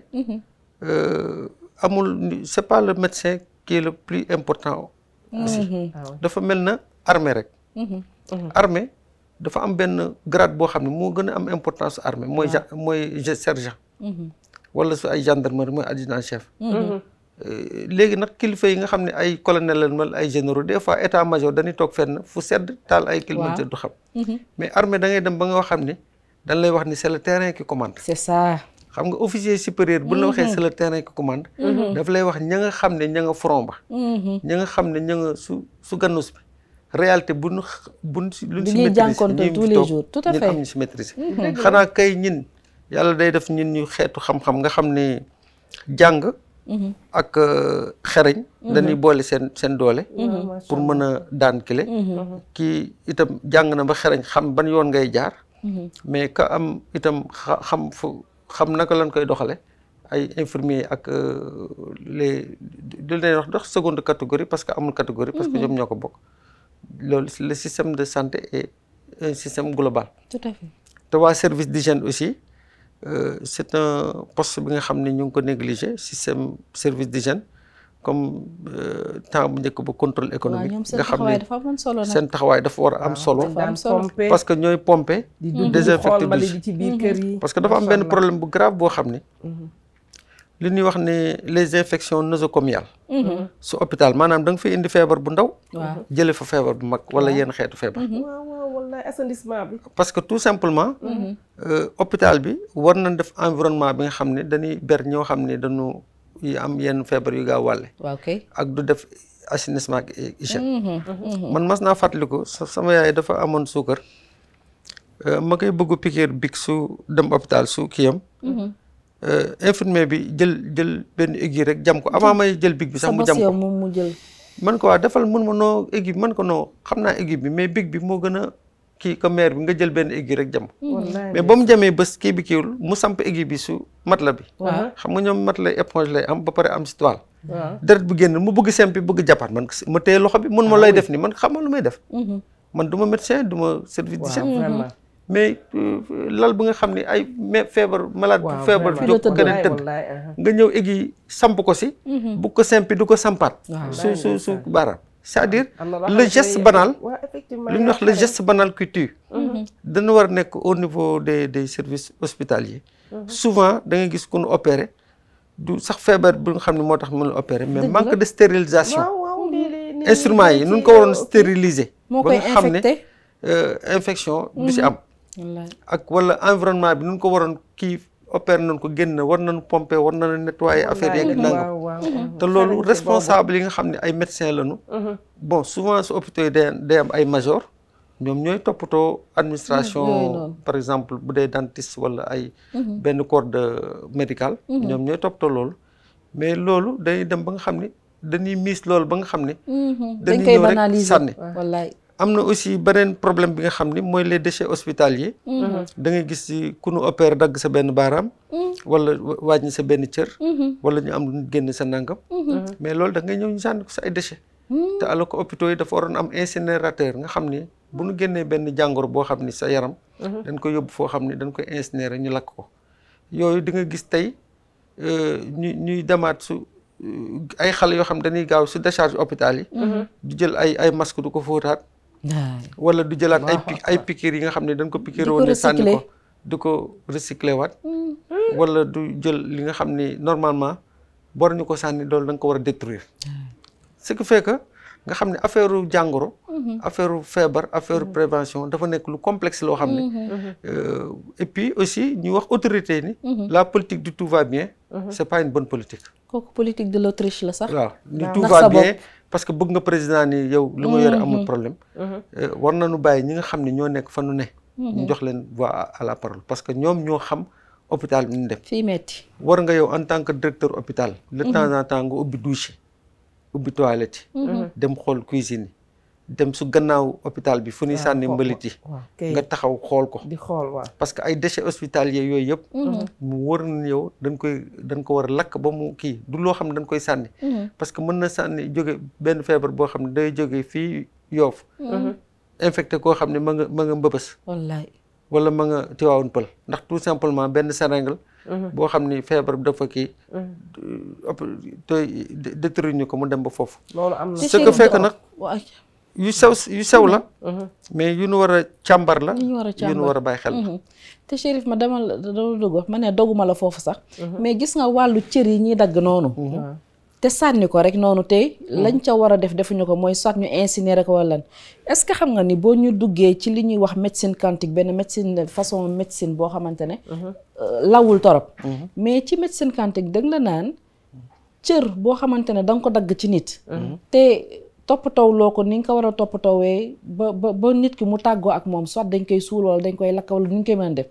amul c'est pas le médecin qui est le plus important aussi dafa mel na armée rek armée dafa am benn grade boo xam ne moo gën a am importance armée mooy sergent wala su ay gendarmerie mooy adjudant chef léegi nag kilifa yi nga xam ne ay colonel lañ wala ay généraux des fois état major dañuy toog fenn fu sedd taal ay climatiseur du xam. mais armée da ngay dem ba nga xam ne dañ lay wax ni c'est le terrain qui commande. c'est ça. xam nga officier supérieur bu la waxee c'est le terrain qui commande. daf lay wax ña nga xam ne ña nga front ba. ña nga xam ne ña nga su gannus bi. réalité luñ si maîtriser jànkoonte tous les jours tout à fait ñun am ñu si maîtriser. xanaa kay ñin yàlla day def ñun ñu xeetu xam-xam nga xam ne jàng. ak xereñ. dañuy boole seen doole. pour mën a daan kile. kii itam jàng na ba xereñ xam ban yoon ngay jaar. mais ka am itam xam naka lañ koy doxale ay infirmiers ak les du leen wax dox seconde catégorie parce que amul catégorie. parce que ñoom ñoo ko bokk. loolu le système de santé est un système global. tout à fait. te waa service d'hygiène aussi c'est un poste bi nga xam ne ñu ngi ko négligé système service d'hygiène comme temps bu njëkk ba contrôle économique. nga xam ne seen taxawaay dafa war a am solo. parce que ñooy pomper. di désinfecter ci biir kër yi. parce que dafa am benn problème bu grave boo xam ne. li ñuy wax ne les infections nosocomiales. su hôpital maanaam da nga fay indi feebar bu ndaw. jëlee fa feebar bu mag wala yenn xeetu feebar. wallaay assainissement bi. parce que tout simplement. hôpital bi war nañ def environnement bi nga xam ne dañuy ber ñoo xam ne dañu am yenn feebar yu gaaw wàlle. ak du def assainissement ak hygiène. man mas naa fàttaliku sama yaay dafa amoon suukar. ma koy bëgg piqûre big su dem hôpital su kiyam. infirmier bi jël benn aiguille rek jam ko avant may jël big bi sax mu jam ko mu jël. man ko waa defal mun ma noo aiguille bi man ko noo xam naa aiguille bi mais big bi moo gën a kii que maire bi nga jël benn aiguille rek jam mais ba mu jamee bés kii bi kiiwul mu samp aiguille bi su matelas bi. xam nga ñoom matelas éponge lay am ba pare am si toile. deret bu génn mu bëgg sempi bëgg jàppaat man ma téye loxo bi mun ma lay def ni man xam nga lu may def. man du ma médecin du ma service d'hygiène. mais lal bi nga xam ne ay feebar malade bu feebar jóg keneen tëdd nga ñëw aiguille samp ko si bu ko sempi du ko sampaat su baaraam c'est-à-dire le geste banal li ñuy wax le geste banal qui tue dana war a nekk au niveau des services hospitaliers souvent da nga gis ku ñu opéré du sax feebar bi nga xam ne moo tax mën la opéré mais manque de stérilisation instruments yi nun ko waroon stériliser ba nga xam ne infection du si am ak wala environnement bi nun ko waroon kii opéré nañ ko génn war nañu pomper war nañu nettoyer affaire yeeg nangam te loolu responsable yi nga xam ne ay médecins lañu bon souvent su hôpitaux yi day am ay major ñoom ñooy toppatoo administration par exemple bu dee dentiste wala ay benn corps de médical ñoom ñooy toppatoo loolu mais loolu day dem ba nga xam ne dañuy miis loolu ba nga xam ne dañuy ñëw rek sànni wallaay am na aussi beneen problème bi nga xam ni mooy les déchets hospitaliers. da ngay gis ci ku nu opéré dagg sa benn baaraam. wala wàññi sa benn cër. wala ñu am lu génn sa nangam. mais loolu da ngay ñëw ñu sànni ko sa ay déchets. te alors que hôpitaux yi dafa waroon am incinérateur nga xam ni bu nu génnee benn jàngoro boo xam ni sa yaram. dañ koy yóbbu foo xam ni dañ koy incinérer ñu lakk ko. yooyu di nga gis tey ñuy demaat su ay xale yoo xam dañuy gaaw su décharge hôpital yi. du jël ay masque du ko fóotaat. wala du jëlaat ay piqûres yi nga xam ne dañ ko piqûre woon ne sànni ko du ko recycler waat wala du jël li nga xam ni normalement bor ñu ko sànni loolu da nga ko war a détruire ce qui fait que nga xam ne affaire jàngoro affaire feebar affaire prévention dafa nekk lu complexe loo xam ne et puis aussi ñu wax autorité ni la politique du tout va bien c'est pas une bonne politique kooku politique de l'Autriche la sax waaw ni tout va bien parce que bëgg nga président ni yow lu ma yore amul problème war nañu bàyyi ñi nga xam ne ñoo nekk fa nu ne ñu jox leen voix à la parole parce que ñoom ñoo xam hôpital bi ñu dem fii metti war nga yow en tant que directeur hôpital de temps en temps nga ubbi douche ubbi toilette dem xool cuisine yi dem su gannaaw hôpital bi fu ñuy sànni mbalit yi nga taxaw xool ko di xool waaw parce que ay déchets hospitaliers yooyu yëpp mu wër na yow dañ ko war a lakk ba mu kii du loo xam ne dañ koy sànni parce que mën na sànni jóge benn feebar boo xam ne day jóge fii Yoff infecté koo xam ne ma nga mbëbës wallaay wala ma nga Tivaouane Peulh ndax tout simplement benn seringue boo xam ni feebar bi dafa kii te détruire ñu ko mu dem ba foofu loolu am na ce que fait que nag yu sew la mais yu nu war a càmbar la yu nu war a bàyyi xel la te Chérif ma dama dugg ma ne doguma la foofu sax mais gis nga wàllu cër yi ñuy dagg noonu te sànni ko rek noonu te lañ ca war a def defuñu ko mooy soit ñu incinérer ko wala lan est-ce que xam nga ni boo ñu duggee ci li ñuy wax médecine quantique benn médecine façon médecine boo xamante ne lawul torop mais ci médecine quantique dëgg la naan cër boo xamante ne da nga ko dagg ci nit te toppatoo loo ko ni nga ko war a toppatoowee ba nit ki mu tàggoo ak moom soit dañ koy suul wala dañ koy lakk wala ni ñu koy mën a def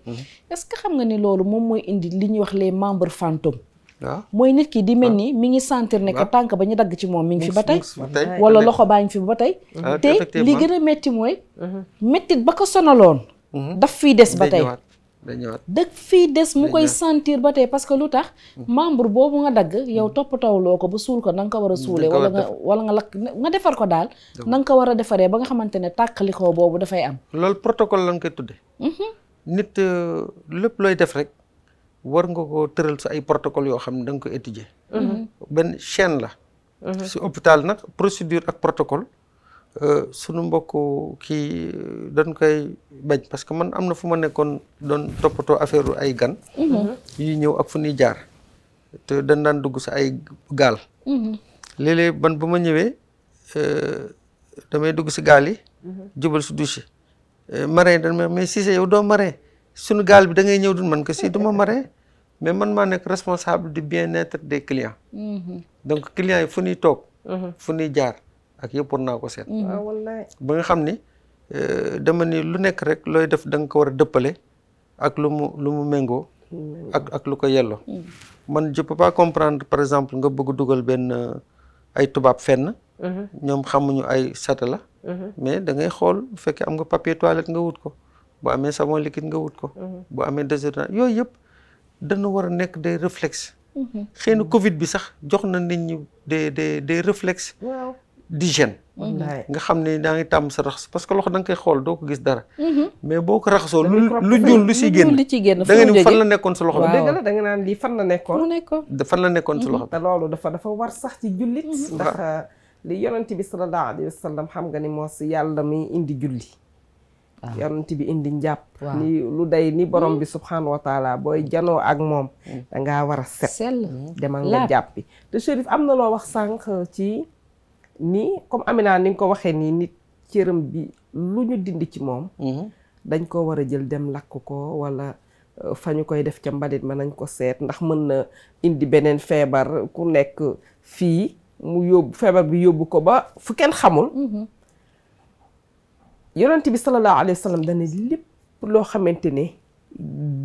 est-ce que xam nga ni loolu moom mooy indi li ñuy wax les membres fantômes waaw mooy nit ki di mel ni mi ngi sentir ne que tànk ba ñu dagg ci moom mi ngi fi ba tey wala loxo baa ngi fi ba tey te li gën a metti mooy mettit ba ko sonaloon daf fiy des ba tey dëgg fii des mu koy sentir ba tey parce que lu tax membre boobu nga dagg yow toppatawloo ko ba suul ko na nga ko war a suulee wala nga lakk nga defar ko daal na nga ko war a defaree ba nga xamante ne tàkkalikoo boobu dafay am loolu protocole lañ koy tudde nit lépp looy def rek war nga ko tëral sa ay protocole yoo xam ne da nga ko étudier benn chaîne la si hôpital nag procédure ak protocole sunu mbokk kii dañ koy bañ parce que man am na fu ma nekkoon doon toppatoo affaire ay gan yuy ñëw ak fu ñuy jaar te dañ daan dugg sa ay gaal léeg-léeg ban bu ma ñëwee damay dugg si gaal yi jubal si douche marin dañ mais Cissé yow doo marin sunu gaal bi da ngay ñëw dun man que si du ma marin mais man maa nekk responsable du bien-être des clients donc clients yi fu ñuy toog fu ñuy jaar ak yëpp war naa ko seet ba nga xam ni dama ni lu nekk rek looy def da nga ko war a dëppale ak lu mu méngoo ak lu ko yelloo man je peux pas comprendre par exemple nga bëgg dugal benn ay tubaab fenn ñoom xamuñu ay sata la mais da ngay xool bu fekkee am nga papier toilette nga wut ko bu amee savon liquide nga wut ko bu amee déodorant yooyu yëpp dana war a nekk des réflexes xëy na Covid bi sax jox na nit ñi des réflexes d'hygiène nga xam ne daa ngi tàmm sa raxas parce que loxo da nga koy xool doo ko gis dara mais boo ko raxasoo lu ñuul lu si génn da nga ni fan la nekkoon sa loxo bi dëgg la da nga naan lii fan la nekkoon fan la nekkoon sa loxo bi te loolu dafa war sax ci jullit ndax li yonent bi sallallahu alayhi wa sallam xam nga ni moo si yàlla mi indi julli yonent bi indi njàpp ni lu day ni borom bi subhanahu wa taala booy janoo ak moom dangaa war a set demal nga jàppi te Chérif am na loo wax sànq ci nii comme Amina ni nga ko waxee nii nit cëram bi lu ñu dindi ci moom dañ ko war a jël dem lakk ko wala fa ñu koy def ca mbalit ma nañ ko seet ndax mën na indi beneen feebar ku nekk fii mu yóbbu feebar bi yóbbu ko ba fu kenn xamul yonent bi sallallahu alayhi wa sallam dane lépp loo xamante ne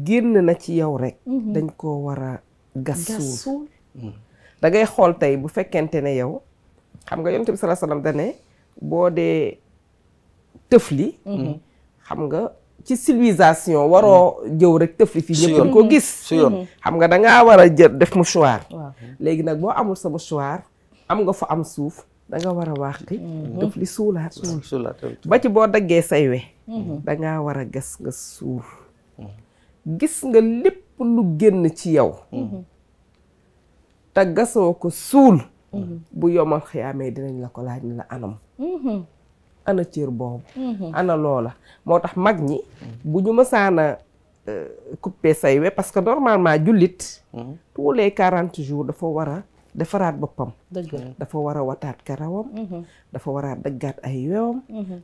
génn na ci yow rek dañ koo war a gas suul da ngay xool tey bu fekkente ne yow xam nga yonent bi sallallahu alayhi wa sallam dane boo dee tëfli xam nga ci civilisation waroo jëw rek tëfli fii ñëpp ko gis su yoon xam nga dangaa war a jël def mouchoir léegi nag boo amul sa mouchoir am nga fa am suuf da nga war a wàqi daf li suulaat ba ci boo daggee say we dangaa war a gas nga suul gis nga lépp lu génn ci yow te gasoo ko suul bu yomal xiyaamee dinañ la ko laaj ni la anam ana cër boobu ana loola moo tax mag ñi bu ñu mësaana couper say we parce que normalement jullit tous les 40 jours dafa war a defaraat boppam dafa war a wataat karawam dafa war a daggaat ay wewam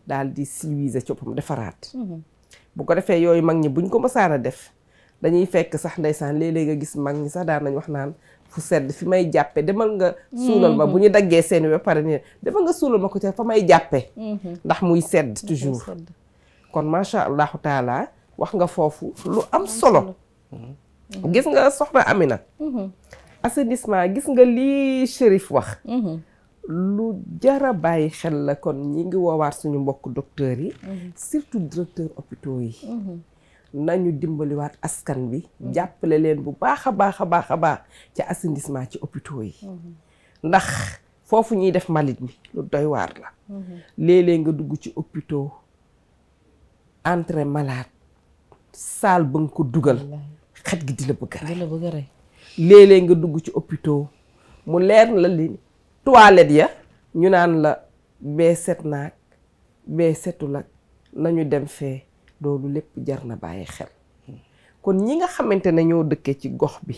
daal di civiser ci boppam defaraat bu ko defee yooyu mag ñi buñ ko mësaan a def dañuy fekk sax ndeysaan léeg-léeg nga gis mag ñi sax daan nañ wax naan fu sedd fi may jàppe demal nga suulal ma bu ñu daggee seen we pare ni demal nga suulal ma ko ca fa may jàppe ndax muy sedd toujours kon macha allahu taala wax nga foofu lu am solo gis nga soxna Amina assainissement gis nga lii Chérif wax lu jara bàyyi xel la kon ñi ngi woowaat suñu mbokk docteurs yi surtout directeur hôpitaux yi nañu dimbaliwaat askan bi jàppale leen bu baax a baax a baax a baax ci assainissement ci hôpitaux yi ndax foofu ñuy def mbalit mi lu doy waar la léeg-léeg nga dugg ci hôpitaux entrée malade salle ba nga ko dugal xet gi di la bëgg a rey léeg-léeg nga dugg ci hôpitaux mu leer la li toilette ya ñu naan la bee set naag bee setul ak nañu dem fee loolu lépp jar na bàyyi xel kon ñi nga xamante ne ñoo dëkkee ci gox bi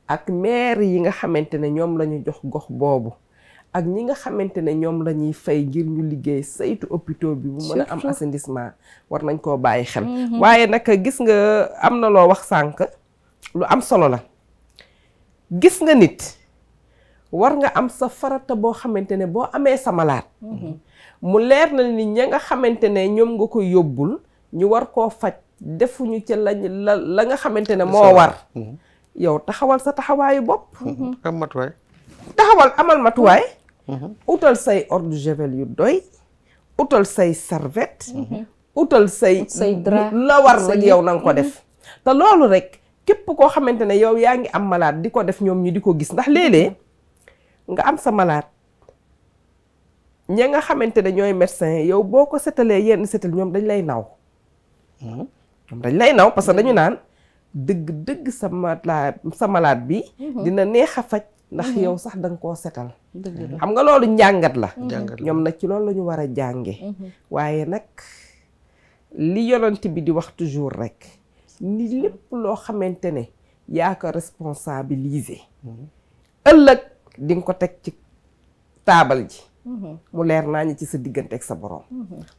ak maire yi nga xamante ne ñoom la ñu jox gox boobu ak ñi nga xamante ne ñoom la ñuy fay ngir ñu liggéey saytu hôpital bi bu mën a am assainissement war nañ koo bàyyi xel. waaye nag gis nga am na loo wax sànq lu am solo la gis nga nit war nga am sa farata boo xamante ne boo amee sa malade mu leer na ni ña nga xamante ne ñoom nga ko yóbbul ñu war koo faj defuñu ca la nga xamante ne moo war yow taxawal sa taxawaayu bopp am matuwaay taxawal amal matuwaay utal say eau de javel yu doy utal say serviette utal say drap la war rek yow na nga ko def te loolu rek képp koo xamante ne yow yaa ngi am malade di ko def ñoom ñu di ko gis ndax léeg-léeg nga am sa malade ña nga xamante ne ñooy médecin yow boo ko setalee yenn setal ñoom dañ lay naw ñoom dañ lay naw parce que dañu naan dëgg sa malade bi dina neex a faj ndax yow sax da nga koo setal xam nga loolu njàngat la ñoom nag ci loolu la ñu war a jànge waaye nag li yonent bi di wax toujours rek ni lépp loo xamante ne yaa ko responsabiliser ëllëg di nga ko teg ci taabal ji mu leer naa ñi ci sa diggante ak sa borom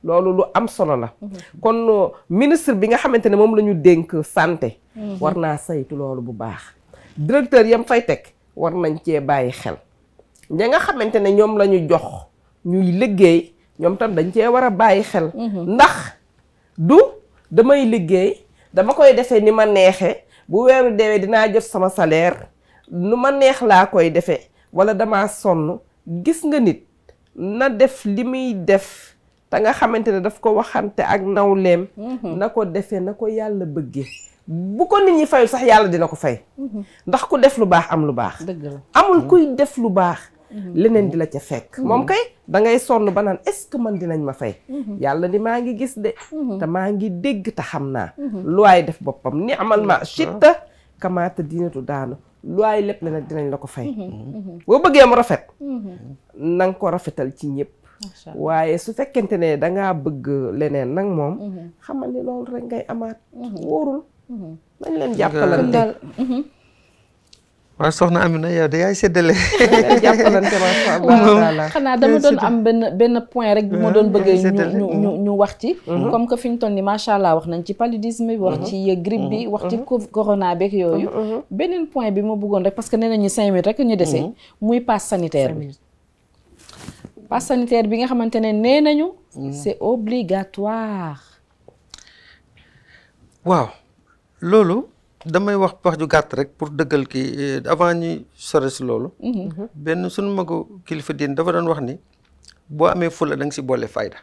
loolu lu am solo la kon ministre bi nga xamante ne moom la ñu dénk santé war naa saytu loolu bu baax directeur yam fay teg war nañ cee bàyyi xel ña nga xamante ne ñoom la ñu jox ñuy liggéey ñoom tam dañ cee war a bàyyi xel ndax du damay liggéey dama koy defee ni ma neexee bu weeru deewee dinaa jot sama salaire nu ma neex laa koy defee wala damaa sonn gis nga nit na def li muy def te nga xamante ne daf ko waxante ak nawleem na ko defee na ko yàlla bëggee bu ko nit ñi fayul sax yàlla dina ko fay ndax ku def lu baax am lu baax amul kuy def lu baax leneen di la ca fekk moom kay da ngay sonn ba naan est-ce que man dinañ ma fay yàlla ni maa ngi gis de te maa ngi dégg te xam naa lu waay def boppam ni amal ma shitta kamaata dinatu daanu lu waay lépp la nag dinañ la ko fay boo bëggee mu rafet na nga ko rafetal ci ñëpp waaye su fekkente ne dangaa bëgg leneen nag moom xamal ni loolu rek ngay amaat wóorul nañ leen jàppalante waaw soxna Amina yow de yaay séddale jàppalante waaw xanaa dama doon am benn point rek bi ma doon bëgg ñu wax ci comme que fi ñu toll ni macha allah wax nañ ci paludisme bi wax ci grippe bi wax ci corona beeg yooyu beneen point bi ma bëggoon rek parce que nee nañu 5 minutes rek ñu dese muy passe sanitaire bi passe sanitaire bi nga xamante ne nee nañu c'est obligatoire waaw loolu damay wax ju gàtt rek pour dëggal kii avant ñuy sore si loolu benn sunu magu kilifa diin dafa doon wax ni boo amee fulla da nga si boole fayda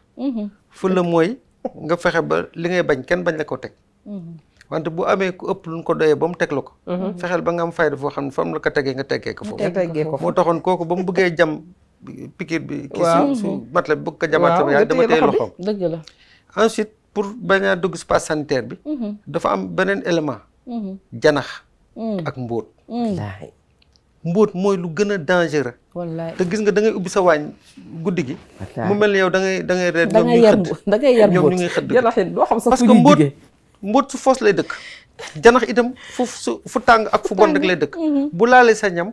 fulla mooy nga fexe ba li ngay bañ kenn bañ la ko teg wante bu amee ku ëpp luñ ko doyee ba mu teg la ko fexeel ba nga am fayda foo xam ne fa mu la ko tegee nga teggee ko foofu moo taxoon kooku ba mu bëggee jam piqûre bi kii su mat la bëgg ko jamaat sama yaay dama téye loxoom dëgg la ensuite pour bañ a dugg si passe sanitaire bi dafa am beneen élément janax ak mbóot mbóot mooy lu gën a dangereux wallaay te gis nga da ngay ubbi sa waañ guddi gi mu mel ni yow da ngay reer da ngay yar ñoom ñu ngi xëdd janax it doo xam sax parce que mbóot su foos lay dëkk janax itam fu tàng ak fu bon rek lay dëkk bu laalee sa ñam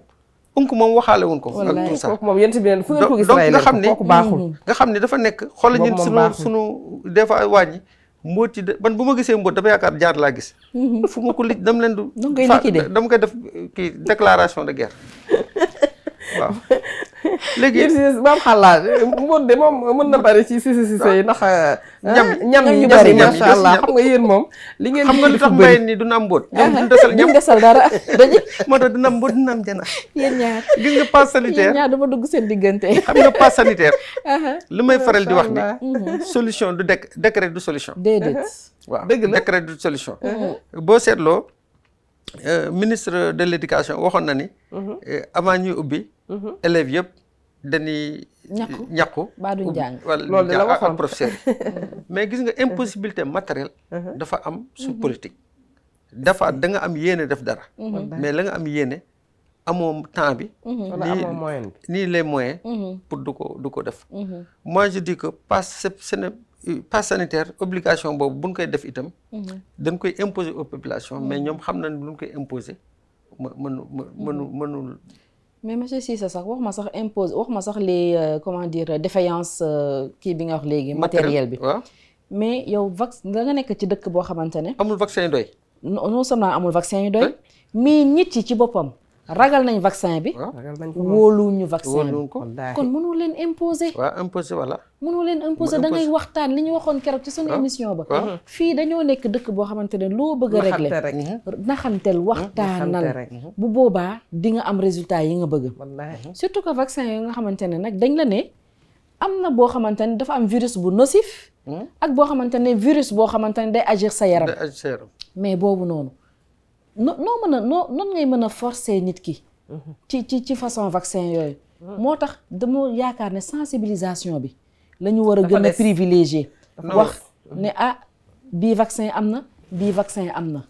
unk moom waxaale wuñ ko ak tout ça kooku moom yent bi fu ngeen ko gis donc nga xam ni kooku baaxul nga xam ni dafa nekk xoolal ñun sunu des fois wàññi mbóot yi de man bu ma gisee mbóot dama yaakaar jaar laa gis fu ma ko lij dama leen du dama koy def kii déclaration de guerre waaw léegi maam xalaat mbóot de moom mën na bari ci si yi ndax ñam yi bari macha allah xam nga yéen moom li ngeen xam nga li tax mbay ni duna am mbóot ñoom duñ desal ñam desal dara dañu moo tax dina am mbóot dina am janax yéen ñaar gis nga passe sanitaire yéen ñaar dama dugg seen diggante xam nga passe sanitaire li may faral di wax ni solution du décret du solution déedéet waaw décret du solution boo seetloo ministre de l'éducation waxoon na ni avant ñuy ubbi élèves yëpp dañuy ñàkku baa duñ jàng loolu la waxoon ak professeur mais gis nga impossibilité matérielle dafa am su politique dafa da nga am yéene def dara mais la nga am yéene amoo temps bi nii les moyens pour du ko def moi je dis que passe sanitaire obligation boobu buñ koy def itam dañ koy imposer aux populations mais ñoom xam nañ luñ koy imposer mënul. mais monsieur Cissé sax wax ma sax impose wax ma sax les comment dire défaillance kii bi nga wax léegi matériel bi. waaw mais yow da nga nekk ci dëkk boo xamante ne. amul vaccin yu doy. non seulement amul vaccin yu doy. mais nit yi ci boppam. ragal nañ vaccin bi. wóoluñu vaccin bi kon mënoo leen imposer. waaw imposer voilà. mënoo leen imposer da ngay waxtaan li ñu waxoon keroog ci sunu émission ba. fii dañoo nekk dëkk boo xamante ne loo bëgg a régler naxanteel waxtaanal bu boobaa di nga am résultat yi nga bëgg. surtout que vaccin yi nga xamante ne nag dañ la ne am na boo xamante ne dafa am virus bu nocif. ak boo xamante ne virus boo xamante ne day agir sa yaram. mais boobu noonu. noo mën a noonu ngay mën a forcer nit ki ci façon vaccin yooyu moo tax dama yaakaar ne sensibilisation bi la ñu war a gën a privilégier wax ne bii vaccin am na bii vaccin am na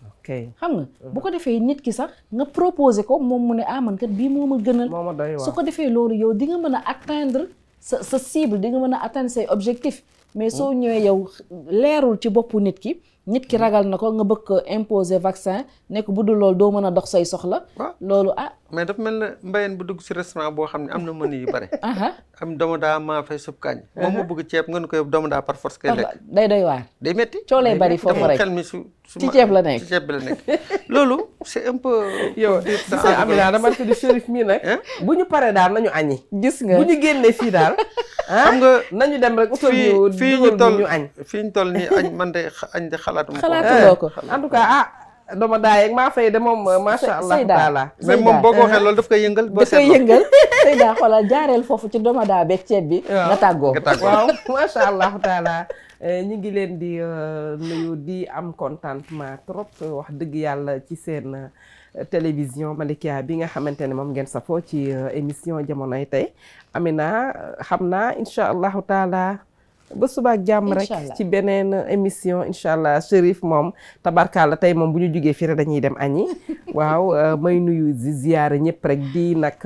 xam nga bu ko defee nit ki sax nga proposer ko moom mu ne man kat bii moo ma gënal su ko defee loolu yow di nga mën a atteindre sa cible di nga mën a atteindre say objectifs mais soo ñëwee yow leerul ci boppu nit ki ragal na ko nga bëgg ko imposer vaccin nekk bu dul loolu doo mën a dox say soxla. loolu mais dafa mel na mbayeen bu dugg si restaurant boo xam ne am na menu yu bare. am domoda maa fay supp kaañ. moom mu bëgg ceeb nga ne ko yow domoda par force kay lekk. day doy waar. day metti coo lay bari foofu rek xel mi su ci ceeb la nekk ci ceeb bi la nekk. loolu c'est un peu. yow Amina dama tudd Chérif mii nag. bu ñu paree daal nañu añi. gis nga bu ñu génnee fii daal. xam nga nañu dem rek utal ñu fii ñu toll nii añ man de añ de xalaatuma ko en tout cas dama daay ak maa fay de moom macha allah taala mais moom boo ko waxee loolu daf koy yëngal daf koy yëngal Seyda xoolal jaareel foofu ci doma daa beeg ceeb bi nga tàggoo waaw macha allah taala ñu ngi leen di nuyu di am contentement trop wax dëgg yàlla ci seen télévision Malikia bi nga xamante ne moom ngeen safoo ci émission jamonoy tey Amina xam naa incha allahu taala ba suba ak jàmm rek ci beneen émission incha allah Chérif moom tabarkalla tey moom bu ñu jugee fii rek dañuy dem añi waaw may nuyu ziyaare ñëpp rek di nag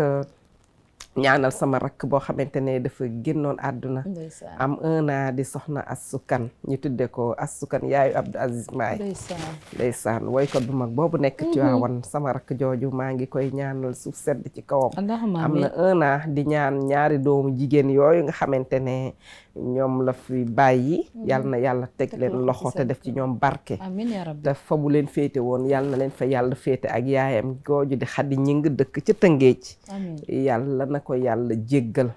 ñaanal sama rakk boo xamante ne dafa génnoon àdduna am 1 an di soxna Astou Kane ñu tudde ko Astou Kane yaayu Abdou Aziz Mbaye ndeysaan woykat bu mag boobu nekk Tiwaawan sama rakk jooju maa ngi koy ñaanal suuf sedd ci kawam am na 1 an di ñaan ñaari doomu jigéen yooyu nga xamante ne ñoom la fi bàyyi yal na yàlla teg leen loxo te def ci ñoom barke te fa bu leen féete woon yal na leen fa yàlla féete ak yaayam gooju di Xadi Ñing dëkk ca Tëngéej yàlla na ko yàlla jéggal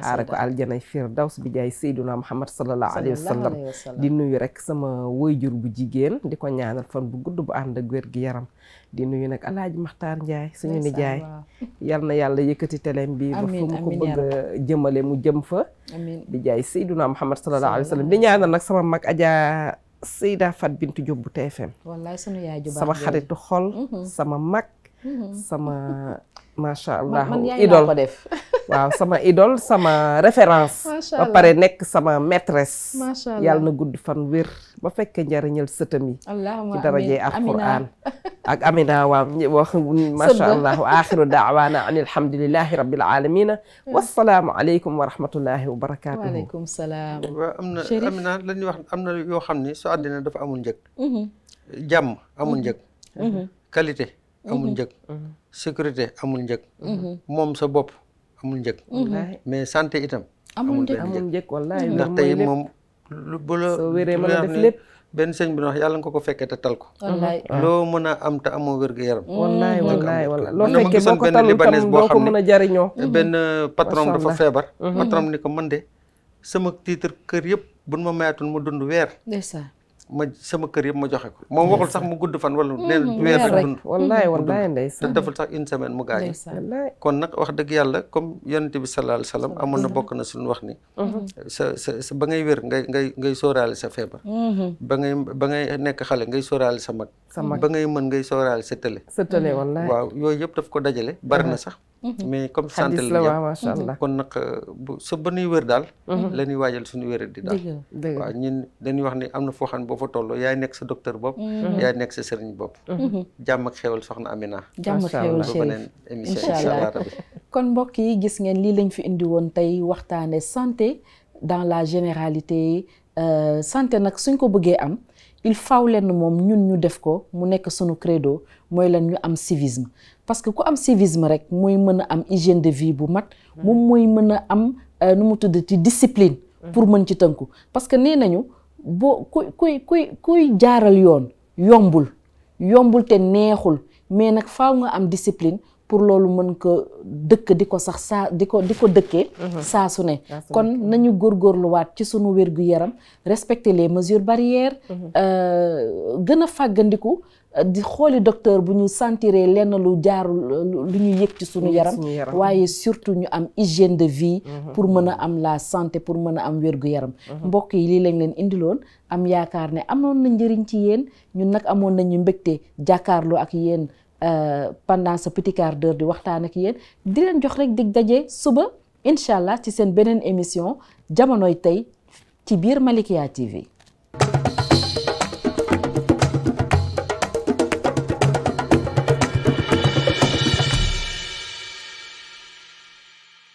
aare ko aljanay firdaws bi jaay Seyduna Muhammad sallallahu alayhi wa sallam di nuyu rek sama woyjur bu jigéen di ko ñaanal fan bu gudd bu ànd ak wér gi yaram di nuyu nag Alaaji Maxtaar Njaay suñu nijaay yal na yàlla yëkkati teleem bi ba fu mu ko bëgg a jëmale mu jëm fa di jaay Seyduna Muhammad sallallahu alayhi wa sallam di ñaanal nag sama mag Adja Seyda Fat Bintu Jóob bu TFM wallaay sunu yaay ju baax sama xaritu xol sama mag sama macha allah man idole ko def waaw sama idole sama référence ba pare nekk sama maîtresse yàlla na gudd fan wér ba fekkee njariñal sëtam yi ci darajee alquran ak Amina waaw wax macha allah wa axiru daawaana an alhamdulillahi rabbil alamina wassalaamu aleykum wa rahmatullahi wa barakatuhu waaleykum salaam waaw am na Amina la ñuy wax am na yoo xam ni su àddina dafa amul njëg jàmm amul njëg qualité amul njëg sécurité amul njëg moom sa bopp amul njëg mais santé itam amul njëg wallahi ndax tey moom bu la soo wéree mën a def lépp benn sëñ bi wax yàlla nga ko fekkee te tal ko loo mën a am te amoo wér-gu-yaram wallahi loo fekkee boo ko talul tam doo ko mën a jariñoo benn patron dafa feebar patron ni ko man de sama titre kër yëpp buñ ma mayaatoon ma dund weer sama kër yëpp ma joxe ko moom waxul sax mu gudd fan wala nee na weer rek dund wallaay ndeysaan te deful sax 1 semaine mu gaañu kon nag wax dëgg yàlla comme yonent bi sallallahu alayhi wa sallam amoon na bokk na suñu wax ni sa ba ngay wér ngay sóoraale sa feebar ba ngay nekk xale ngay sóoraale sa mag ba ngay mën ngay sóoraale sa tële wallaay waaw yooyu yëpp daf ko dajale bari na sax mais comme santé la macha allah kon nag sa ba nuy wér daal la ñuy waajal suñu wér di daal waaw ñun dañuy wax ni am na foo xam ne boo fa toll yaay nekk sa docteur bopp yaay nekk sa sëriñ bopp jàmm ak xewal soxna Amina jàmm ak xewal ba beneen émission incha allah kon mbokk yi gis ngeen lii lañ fi indi woon tey waxtaane santé dans la généralité santé nag suñ ko bëggee am il faut leen moom ñun ñu def ko mu nekk sunu credo mooy lan ñu am civisme parce que ku am civisme rek mooy mën a am hygiène de vie bu mat moom mooy mën a am nu mu tudd ci discipline pour mën ci tënku parce que nee nañu boo kuy jaaral yoon yombul te neexul mais nag faaw nga am discipline pour loolu mën ko dëkk di ko sax saa di ko dëkkee saa su ne kon nañu góorgóorluwaat ci sunu wér-gu-yaram respecter les mesures barrières gën a fàggandiku di xooli docteur bu ñu sentiree lenn lu jaarul lu ñu yëg ci sunu yaram waaye surtout ñu am hygiène de vie pour mën a am la santé pour mën a am wér-gu-yaram mbokk yi lii lañ leen indiloon am yaakaar ne amoon na njëriñ ci yéen ñun nag amoon nañu mbégte jàkkaarloo ak yéen pendant ce petit quart d'heure di waxtaan ak yéen di leen jox rek dig daje suba incha allah ci seen beneen émission jamonoy tey ci biir Malikia TV